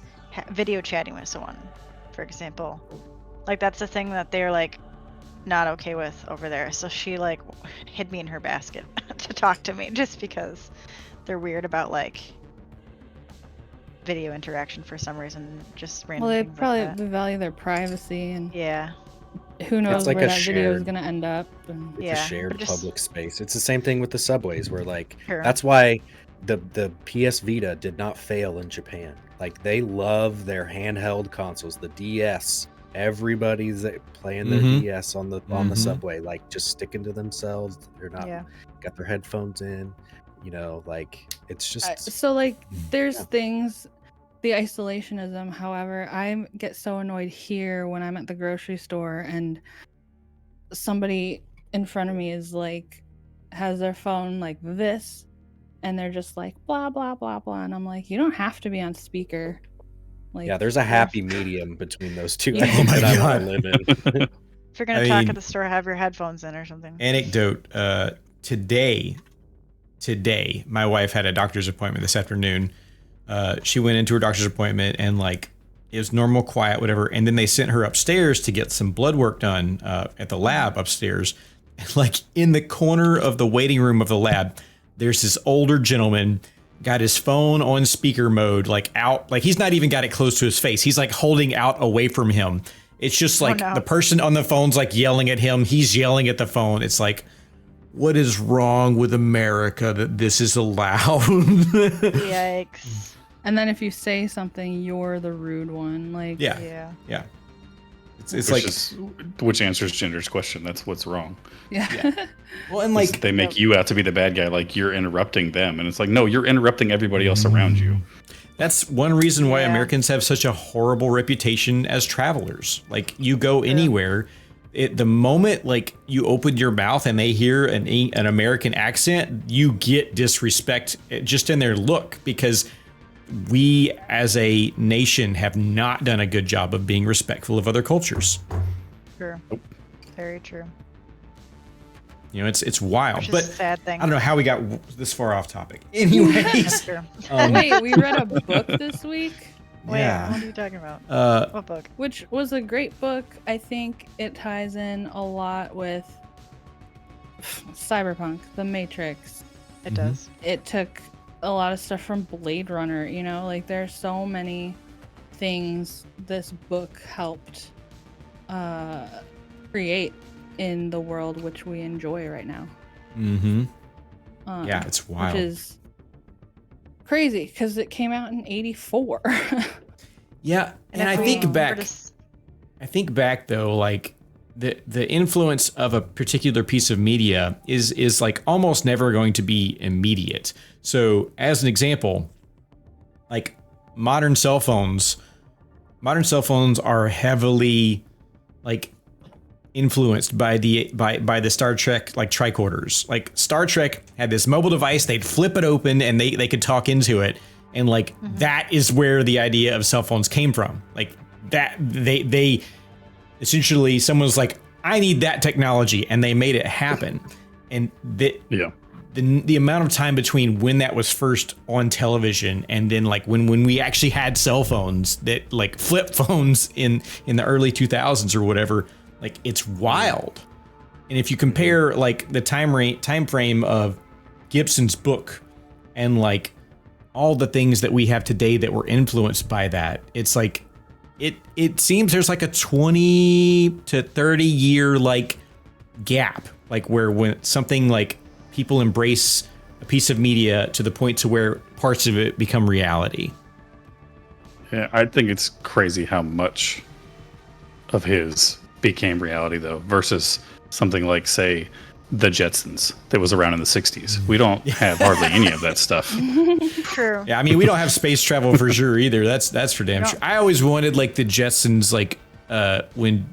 video chatting with someone, for example. Like that's the thing that they're like not okay with over there. So she like hid me in her basket to talk to me just because they're weird about like video interaction for some reason, just random. Well, they things probably like that. value their privacy, and Yeah. who knows like where a that video is shared- gonna end up. And It's Yeah, a shared but just- public space. It's the same thing with the subways, where like Sure. that's why the PS Vita did not fail in Japan. Like they love their handheld consoles, the DS. Everybody's playing their Mhm. DS on the Mhm. subway, like just sticking to themselves. They're not Yeah. got their headphones in, like it's just so like there's Yeah. things, the isolationism. However, I get so annoyed here when I'm at the grocery store and somebody in front of me is like has their phone like this, and they're just like blah blah blah blah, and I'm like, you don't have to be on speaker. Like, yeah. There's a happy medium between those two. Yeah. I think Oh my that I God. want to live in. If you're gonna I talk mean- at the store, have your headphones in or something. Anecdote, today, my wife had a doctor's appointment this afternoon. She went into her doctor's appointment and like it was normal, quiet, whatever. And then they sent her upstairs to get some blood work done at the lab upstairs. And like in the corner of the waiting room of the lab, there's this older gentleman, got his phone on speaker mode, like out, like he's not even got it close to his face. He's like holding out away from him. It's just like no. the person on the phone's like yelling at him. He's yelling at the phone. It's like, what is wrong with America that this is allowed? Yikes. and then if you say something, you're the rude one. Like, Yeah. Yeah. It's like, which answers Ginger's question. That's what's wrong. yeah. well, and Like like, they make you out to be the bad guy, like you're interrupting them, and it's like, no, you're interrupting everybody else around you. that's one reason why Yeah. Americans have such a horrible reputation as travelers. Like you go anywhere, the moment like you open your mouth and they hear an American accent, you get disrespect just in their look, because we as a nation have not done a good job of being respectful of other cultures. True. Very true. You know, it's wild, Which is but a sad thing. I don't know how we got this far off topic. Anyways, True. Wait, we read a book this week, Wait, yeah. what are you talking about? What book? which was a great book. I think it ties in a lot with cyberpunk, the Matrix. It does. It took a lot of stuff from Blade Runner, like there's so many things this book helped create in the world which we enjoy right now. Mm-hmm. Yeah, it's wild. Which is crazy because it came out in 84. Yeah, and I if we think were back. to s- I think back though, like the influence of a particular piece of media is like almost never going to be immediate. So as an example, like modern cell phones are heavily like influenced by the Star Trek like tricorders. Like Star Trek had this mobile device, they'd flip it open and they could talk into it. And like that is where the idea of cell phones came from. Like that they essentially someone was like, I need that technology, and they made it happen. And the amount of time between when that was first on television and then like when we actually had cell phones, that like flip phones in the early 2000s or whatever, like it's wild. And if you compare like the time frame of Gibson's book and like all the things that we have today that were influenced by that, it's like it seems there's like a 20 to 30 year like gap, like where when something like people embrace a piece of media to the point to where parts of it become reality. Yeah, I think it's crazy how much of his became reality though, versus something like, say, the Jetsons that was around in the 60s. We don't have hardly any of that stuff. True. Yeah, I mean, we don't have space travel for sure either. That's for damn sure. I always wanted like the Jetsons, like when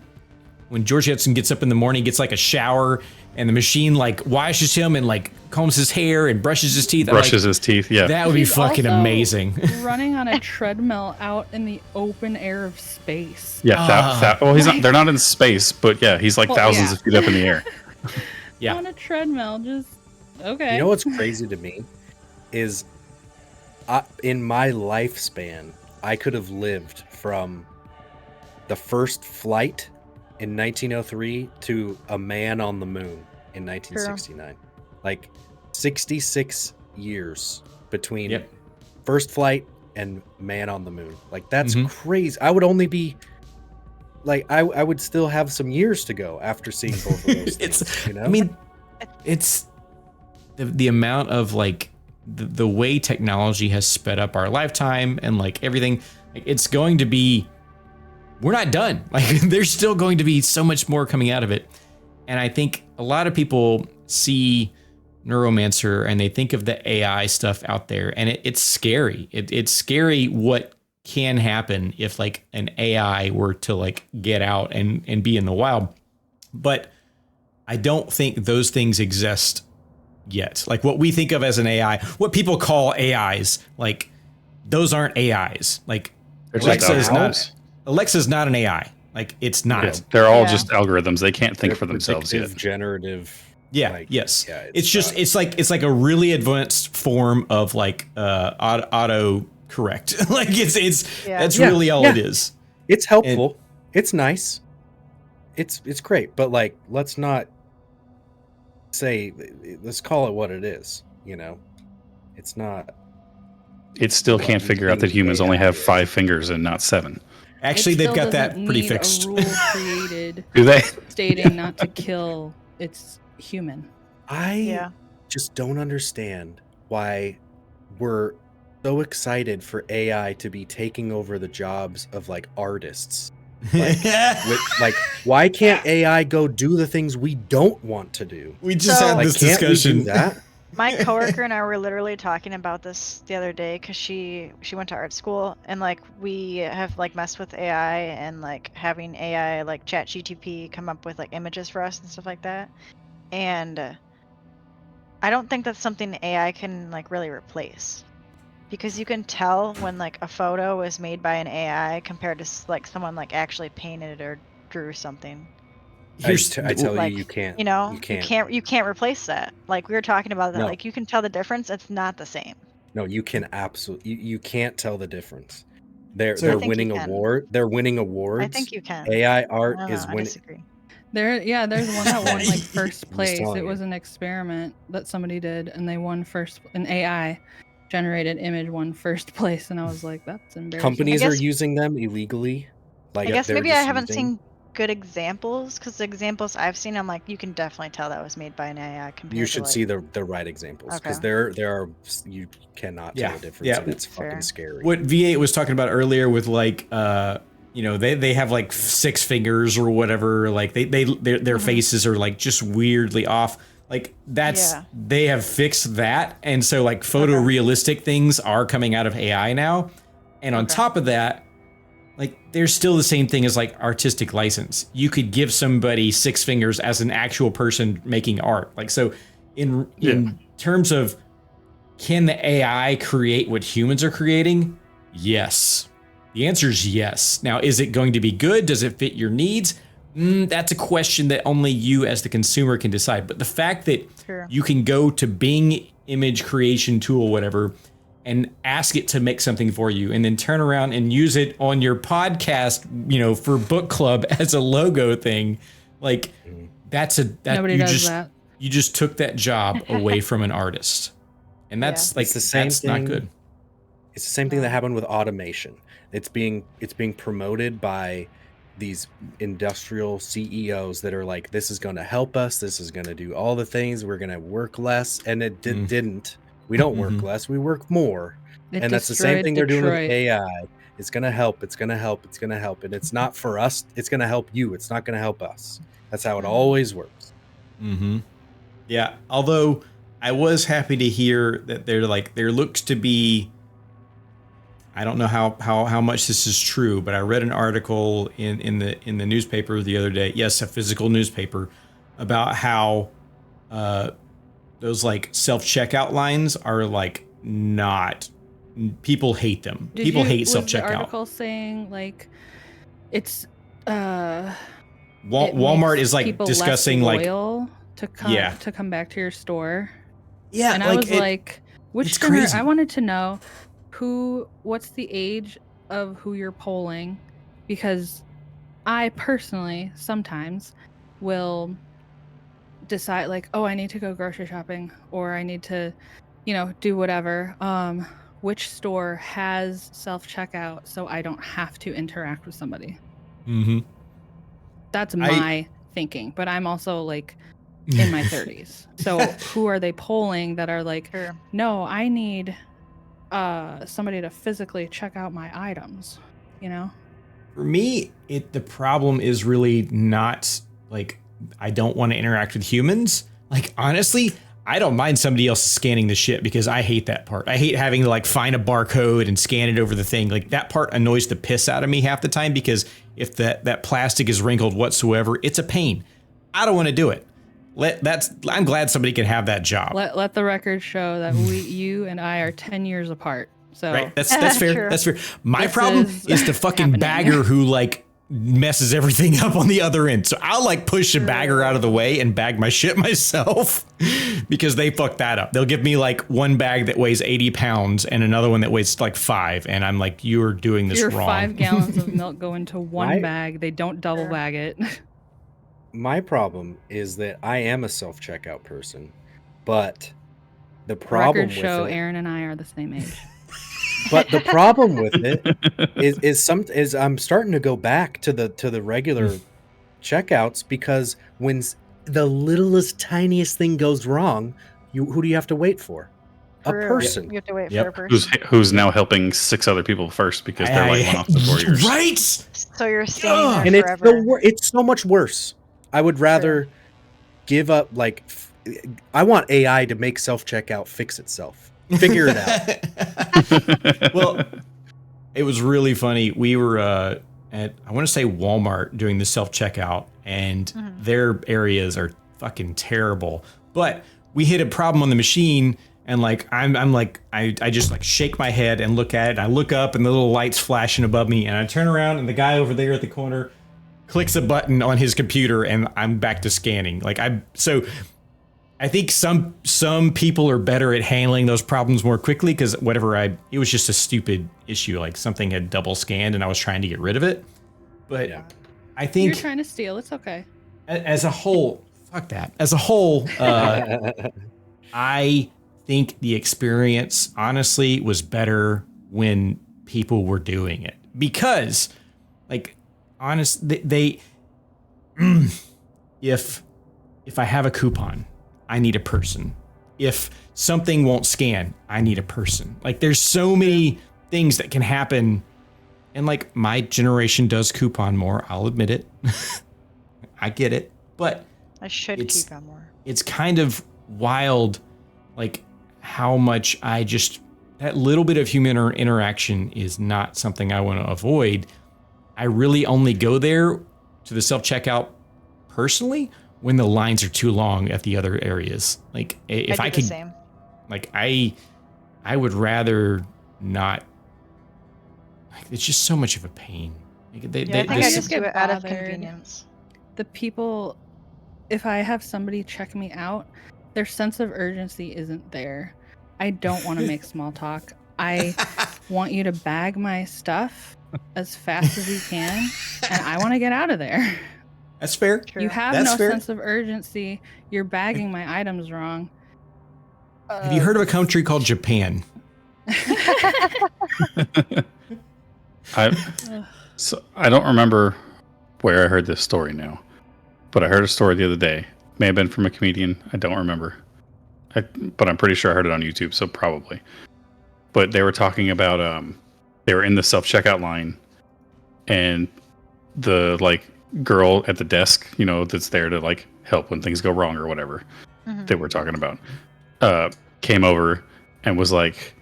George Jetson gets up in the morning, gets like a shower, and the machine like washes him and like combs his hair and brushes his teeth. His teeth, yeah. That would be fucking amazing. Running on a treadmill out in the open air of space. Yeah, well, they're not in space, but yeah, he's like thousands of feet up in the air. Yeah. On a treadmill, just okay. You know what's crazy to me is in my lifespan, I could have lived from the first flight in 1903 to a man on the moon in 1969. Like 66 years between first flight and man on the moon. Like that's crazy. I would only be like I would still have some years to go after seeing both of those things, you know? I mean, it's the amount of like the way technology has sped up our lifetime and like everything. Like, it's going to be, we're not done. Like there's still going to be so much more coming out of it. And I think a lot of people see NEUROMANCER and they think of the AI stuff out there, and it's scary. It's scary what can happen if like an AI were to like get out and be in the wild. But I don't think those things exist yet. Like what we think of as an AI, what people call AIs, like those aren't AIs. Like Alexa's not an AI. Like it's not. Yeah, they're all just algorithms. They can't think for themselves yet. Generative. Yeah. Like, yes. Yeah, it's like a really advanced form of like auto correct. Like that's really all it is. It's helpful. It's nice. It's great. But like, let's not say, let's call it what it is. You know, it's not. It still can't figure out that humans only have 5 fingers and not 7. Actually, they've got that pretty fixed. A rule created Do they? stating not to kill its human. I just don't understand why we're so excited for AI to be taking over the jobs of like artists. Like, why can't AI go do the things we don't want to do? We just had this discussion. We do that? My coworker and I were literally talking about this the other day because she went to art school, and like we have like messed with AI and like having AI like ChatGPT come up with like images for us and stuff like that. And I don't think that's something AI can like really replace, because you can tell when like a photo was made by an AI compared to like someone like actually painted or drew something. I tell like, you can't. You know, you can't replace that. Like we were talking about that. No. Like you can tell the difference. It's not the same. No, you can absolutely. You can't tell the difference. They're winning award. They're winning awards. I think you can. AI art is winning. I disagree. There's one that won like first place. telling It was an experiment that somebody did, and they won an AI generated image won first place, and I was like, that's embarrassing. Companies are using them illegally. Like I guess maybe I haven't seen good examples, because the examples I've seen, I'm like, you can definitely tell that was made by an AI. Compared You should to, like, see the right examples, because there are you cannot tell the difference. Yeah, and it's fucking scary. What V8 was talking about earlier with like they have like 6 fingers or whatever, like their faces are like just weirdly off. Like they have fixed that, and so like photorealistic things are coming out of AI now, and on top of that, like there's still the same thing as like artistic license. You could give somebody 6 fingers as an actual person making art. Like so, in terms of, can the AI create what humans are creating? Yes. The answer is yes. Now, is it going to be good? Does it fit your needs? That's a question that only you as the consumer can decide. But the fact that you can go to Bing image creation tool, whatever, and ask it to make something for you, and then turn around and use it on your podcast, for book club as a logo thing, like nobody does that. You just took that job away from an artist, and that's like it's the same that's thing. not good. It's the same thing that happened with automation. It's being promoted by these industrial CEOs that are like, this is going to help us. This is going to do all the things. We're going to work less, and it didn't. We don't work less. We work more. And that's the same thing they're doing with AI. It's gonna help. It's gonna help. It's gonna help. And it's not for us. It's gonna help you. It's not gonna help us. That's how it always works. Mm-hmm. Yeah. Although I was happy to hear that there looks to be. I don't know how much this is true, but I read an article in the newspaper the other day. Yes, a physical newspaper, about how those like self-checkout lines are like not. People hate them. People hate self-checkout. Was the article saying like it's Walmart is like discussing like to come back to your store. Yeah, and I was like, which generation? I wanted to know what's the age of who you're polling, because I personally sometimes will decide like, oh, I need to go grocery shopping, or I need to, do whatever. Which store has self-checkout so I don't have to interact with somebody? Mm-hmm. That's my thinking, but I'm also like in my 30s. So who are they polling that are like, no, I need somebody to physically check out my items, For me, the problem is really not like I don't want to interact with humans. Like, honestly, I don't mind somebody else scanning the shit because I hate that part. I hate having to like find a barcode and scan it over the thing. Like, that part annoys the piss out of me half the time, because if that plastic is wrinkled whatsoever, it's a pain. I don't want to do it. I'm glad somebody can have that job. Let the record show that you and I are 10 years apart. So right, that's fair. True. That's fair. My problem is the fucking bagger who like messes everything up on the other end. So I'll like push a bagger out of the way and bag my shit myself because they fucked that up. They'll give me like one bag that weighs 80 pounds and another one that weighs like 5. And I'm like, you're doing this wrong. 5 gallons of milk go into one bag. They don't double bag it. My problem is that I am a self-checkout person, but the problem with show Aaron and I are the same age. But the problem with it is I'm starting to go back to the regular checkouts, because when the littlest tiniest thing goes wrong, who do you have to wait for? A person. You have to wait for a person. Who's now helping 6 other people first because they're like one off the 4 years. Right. So you're staying and there forever. It's so much worse. I would rather give up. Like, I want AI to make self-checkout fix itself. Figure it out. Well, it was really funny. We were at, I want to say, Walmart doing the self-checkout, and their areas are fucking terrible. But we hit a problem on the machine, and like I just like shake my head and look at it. I look up, and the little light's flashing above me, and I turn around, and the guy over there at the corner clicks a button on his computer, and I'm back to scanning. I think some people are better at handling those problems more quickly, because it was just a stupid issue. Like, something had double scanned and I was trying to get rid of it. But yeah. I think you're trying to steal. It's okay. As a whole, fuck that. As a whole, I think the experience honestly was better when people were doing it, because like, if I have a coupon, I need a person. If something won't scan, I need a person. Like, there's so many things that can happen. And like, my generation does coupon more. I'll admit it. I get it. But I should coupon more. It's kind of wild, like, how much that little bit of human interaction is not something I want to avoid. I really only go there to the self-checkout personally when the lines are too long at the other areas. Like, if I could, like, I would rather not. Like, it's just so much of a pain. Like, I think I just do it out of convenience. The people, if I have somebody check me out, their sense of urgency isn't there. I don't want to make small talk. I want you to bag my stuff as fast as you can, and I want to get out of there. That's fair. True. You have no sense of urgency. You're bagging my items wrong. Have you heard of a country called Japan? I don't remember where I heard this story now, but I heard a story the other day. May have been from a comedian. I don't remember. But I'm pretty sure I heard it on YouTube, so probably. But they were talking about they were in the self checkout line, and the like girl at the desk, you know, that's there to like help when things go wrong or whatever that we're talking about, came over and was like,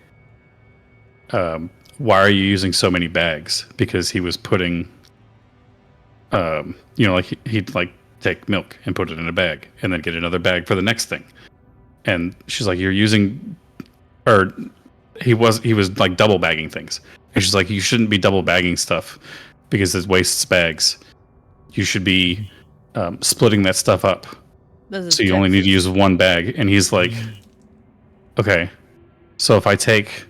why are you using so many bags? Because he was putting, you know, like he'd like take milk and put it in a bag and then get another bag for the next thing. And she's like, you're using, or he was like double bagging things. And she's like, you shouldn't be double bagging stuff because it wastes bags. You should be splitting that stuff up. So you only need to use one bag. And he's like, okay, so if I take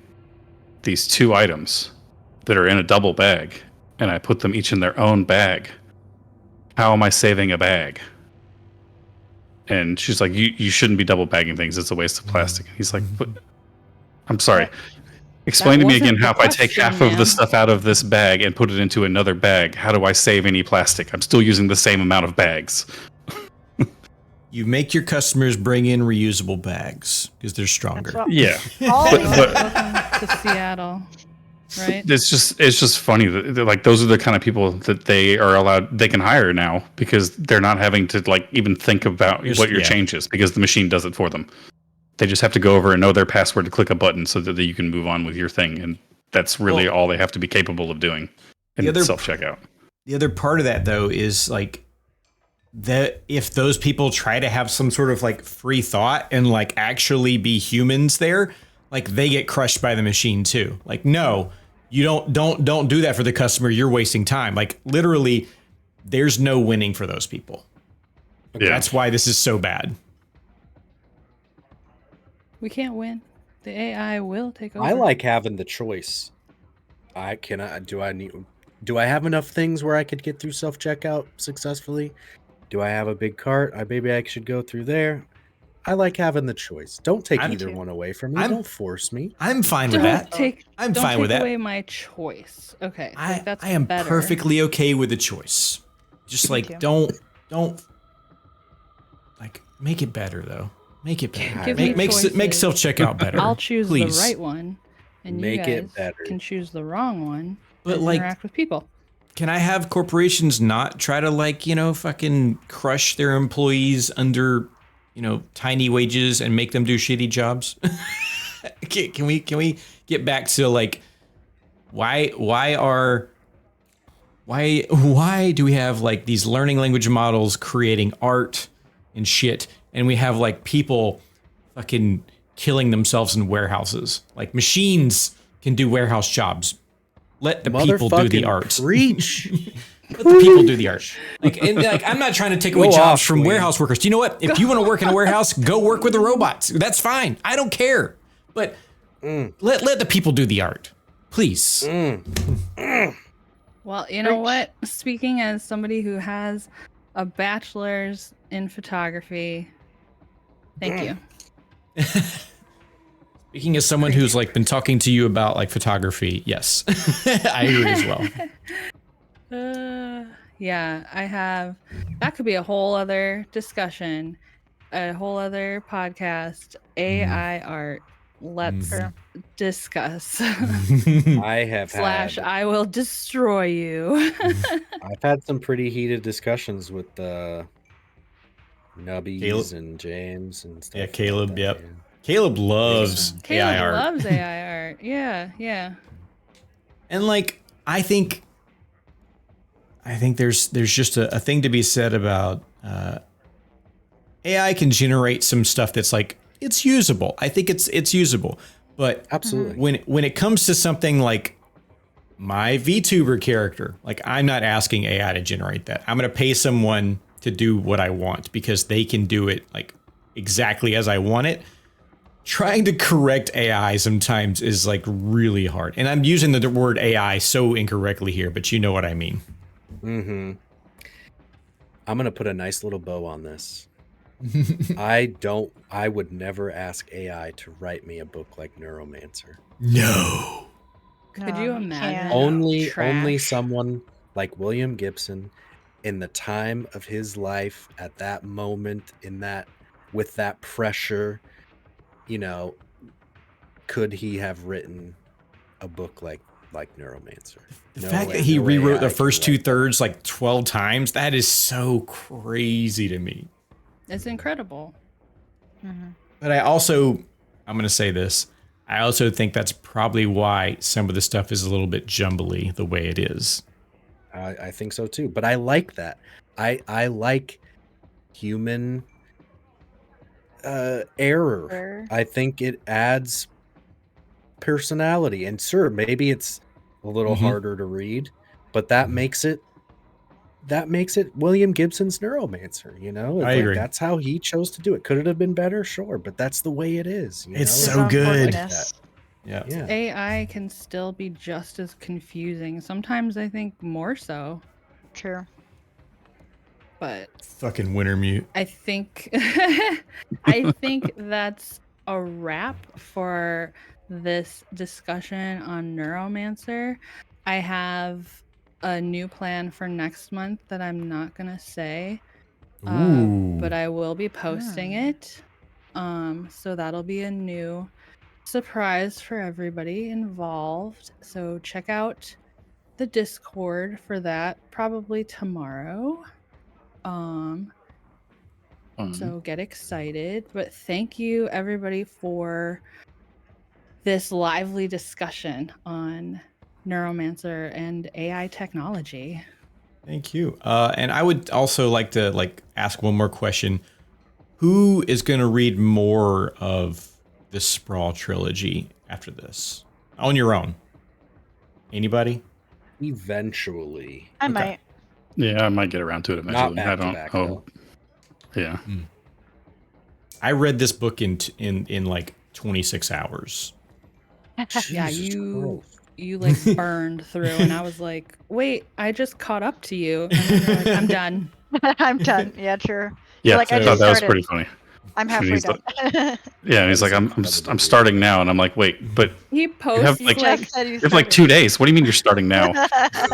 these 2 items that are in a double bag and I put them each in their own bag, how am I saving a bag? And she's like, you shouldn't be double bagging things. It's a waste of plastic. And he's like, but I'm sorry. Explain to me again how if I take half of the stuff out of this bag and put it into another bag, how do I save any plastic? I'm still using the same amount of bags. You make your customers bring in reusable bags because they're stronger. Yeah. Welcome to Seattle, right? It's just funny that like those are the kind of people that they can hire now because they're not having to like even think about what your change is because the machine does it for them. They just have to go over and know their password to click a button so that you can move on with your thing, and that's really all they have to be capable of doing in self-checkout. The other part of that though is like that if those people try to have some sort of like free thought and like actually be humans there, like they get crushed by the machine too. Like, no, you don't do that for the customer. You're wasting time. Like literally there's no winning for those people. Yeah. That's why this is so bad. We can't win. The AI will take over. I like having the choice. Do I have enough things where I could get through self-checkout successfully? Do I have a big cart? Maybe I should go through there. I like having the choice. Don't take either one away from me. Don't force me. I'm fine with that. I'm fine with that. Don't take away my choice. Okay. I am perfectly okay with the choice. Just like don't like make it better though. Make it better. Make self-checkout better. I'll choose the right one, and make you it guys better. can choose the wrong one. But and like, interact with people. Can I have corporations not try to like, you know, fucking crush their employees under, you know, tiny wages and make them do shitty jobs? Can we get back to like why do we have like these learning language models creating art and shit, and we have like people fucking killing themselves in warehouses? Like machines can do warehouse jobs. Let the people do the art. Preach. Let the people do the art. Like, and like, I'm not trying to take away jobs from warehouse workers. Do you know what? If you want to work in a warehouse, go work with the robots. That's fine. I don't care. But let the people do the art, please. Well, you know what? Speaking as somebody who has a bachelor's in photography, thank you. Speaking as someone who's like been talking to you about like photography, yes, I agree as well. Yeah, I have. That could be a whole other discussion, a whole other podcast. AI art. Let's discuss. I have I will destroy you. I've had some pretty heated discussions with Nubbies and James and stuff. Yeah, Caleb. Like that, yep. yeah. Caleb loves AI art. Loves AI art. Yeah. And like, I think there's just a thing to be said about AI can generate some stuff that's like it's usable. I think it's usable, but absolutely when it comes to something like my VTuber character, like I'm not asking AI to generate that. I'm gonna pay someone to do what I want because they can do it like exactly as I want it. Trying to correct AI sometimes is like really hard. And I'm using the word AI so incorrectly here, but you know what I mean. I'm going to put a nice little bow on this. I would never ask AI to write me a book like Neuromancer. No. Could you imagine? Only someone like William Gibson in the time of his life at that moment with that pressure, you know, could he have written a book like like Neuromancer. The No fact way- that he no way rewrote the I can first write that. 2/3 like 12 times, that is so crazy to me. It's incredible. But I'm going to say this. I also think that's probably why some of the stuff is a little bit jumbly the way it is. I think so too, but I like that. I like human error. Error. I think it adds personality, and sure, maybe it's a little Mhm. harder to read, but that makes it William Gibson's Neuromancer. You know, it's I like agree. that's how he chose to do it. Could it have been better? Sure, but that's the way it is. You It's know? so His own good. quirkiness. Yeah. Yeah. AI can still be just as confusing. Sometimes I think more so, True. but Fucking Wintermute. I think I think that's a wrap for this discussion on Neuromancer. I have a new plan for next month that I'm not gonna say, Ooh. but I will be posting it. So that'll be a new surprise for everybody involved. So check out the Discord for that probably tomorrow. So get excited. But thank you everybody for this lively discussion on Neuromancer and AI technology. Thank you. And I would also like to ask one more question. Who is going to read more of the Sprawl trilogy after this? On your own. Anybody? Eventually, I Okay. might. Yeah, I might get around to it not eventually. back I to don't. back. Oh, Though. yeah. I read this book in like 26 hours. Yeah, Jesus Christ. you like burned through and I was like, wait, I just caught up to you. And then you're like, I'm done. I'm done. Yeah, true. Yeah, Like, I I thought just that was started. pretty funny. I'm And halfway he's done. like- Yeah, and he's That like, is I'm incredibly starting now, and I'm like, wait, but He you posts have like like Just said you you have like started. 2 days. What do you mean you're starting now?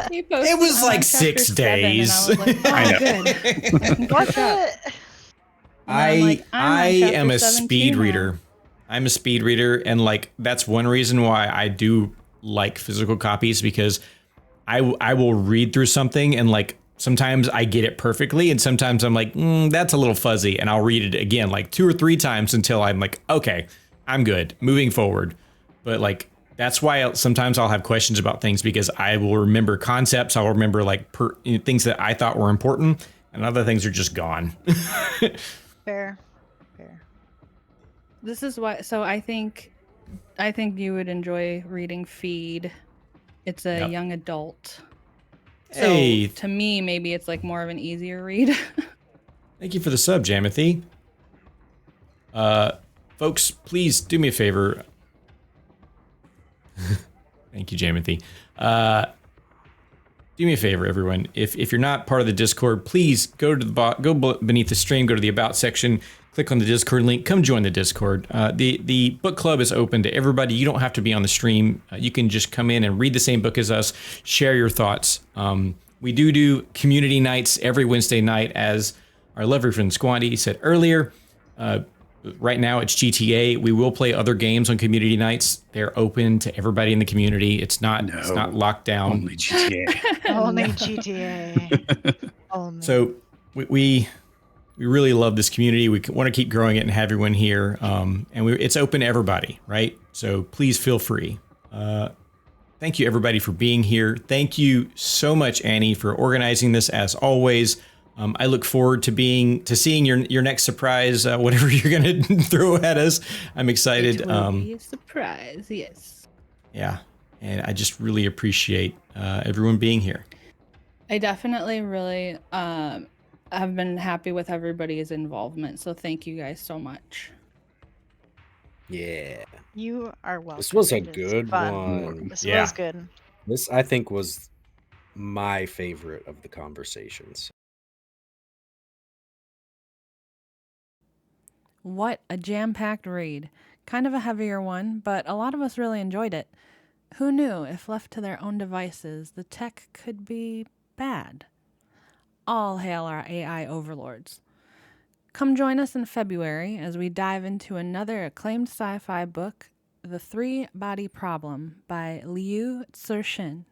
he posted It was I'm like on chapter 6 7, and I days. was like, oh, I know. good. I can Was catch up. it? And then I'm like, I'm on I am chapter a 7 speed too now. reader. I'm a speed reader, and like that's one reason why I do like physical copies, because I will read through something and like sometimes I get it perfectly, and sometimes I'm like, that's a little fuzzy, and I'll read it again like 2 or 3 times until I'm like, okay, I'm good, moving forward. But like that's why sometimes I'll have questions about things, because I will remember concepts, I'll remember like things that I thought were important, and other things are just gone. Fair. Fair. This is why. So I think you would enjoy reading Feed. It's a Yep. young adult. So Hey, to me, maybe it's like more of an easier read. thank you for the sub, Jamothy. Folks, please do me a favor. Thank you, Jamothy. Do me a favor, everyone. If you're not part of the Discord, please go to the beneath the stream, go to the About section, click on the Discord link, come join the Discord. The book club is open to everybody. You don't have to be on the stream. You can just come in and read the same book as us, share your thoughts. We do community nights every Wednesday night, as our lovely friend Squandy said earlier. Right now it's GTA. We will play other games on community nights. They're open to everybody in the community. It's not locked down. Only GTA. Only GTA. Only. So we really love this community. We want to keep growing it and have everyone here. And it's open to everybody, right? So please feel free. Thank you everybody for being here. Thank you so much, Annie, for organizing this as always. I look forward to seeing your next surprise, whatever you're gonna throw at us. I'm excited. It will be a surprise, yes. Yeah, and I just really appreciate everyone being here. I definitely really have been happy with everybody's involvement, so thank you guys so much. Yeah. You are welcome. This was a It is good fun. one. This Yeah. was good. This, I think, was my favorite of the conversations. What a jam-packed read. Kind of a heavier one, but a lot of us really enjoyed it. Who knew, if left to their own devices, the tech could be bad? All hail our AI overlords. Come join us in February as we dive into another acclaimed sci-fi book The Three-Body Problem by Liu Cixin.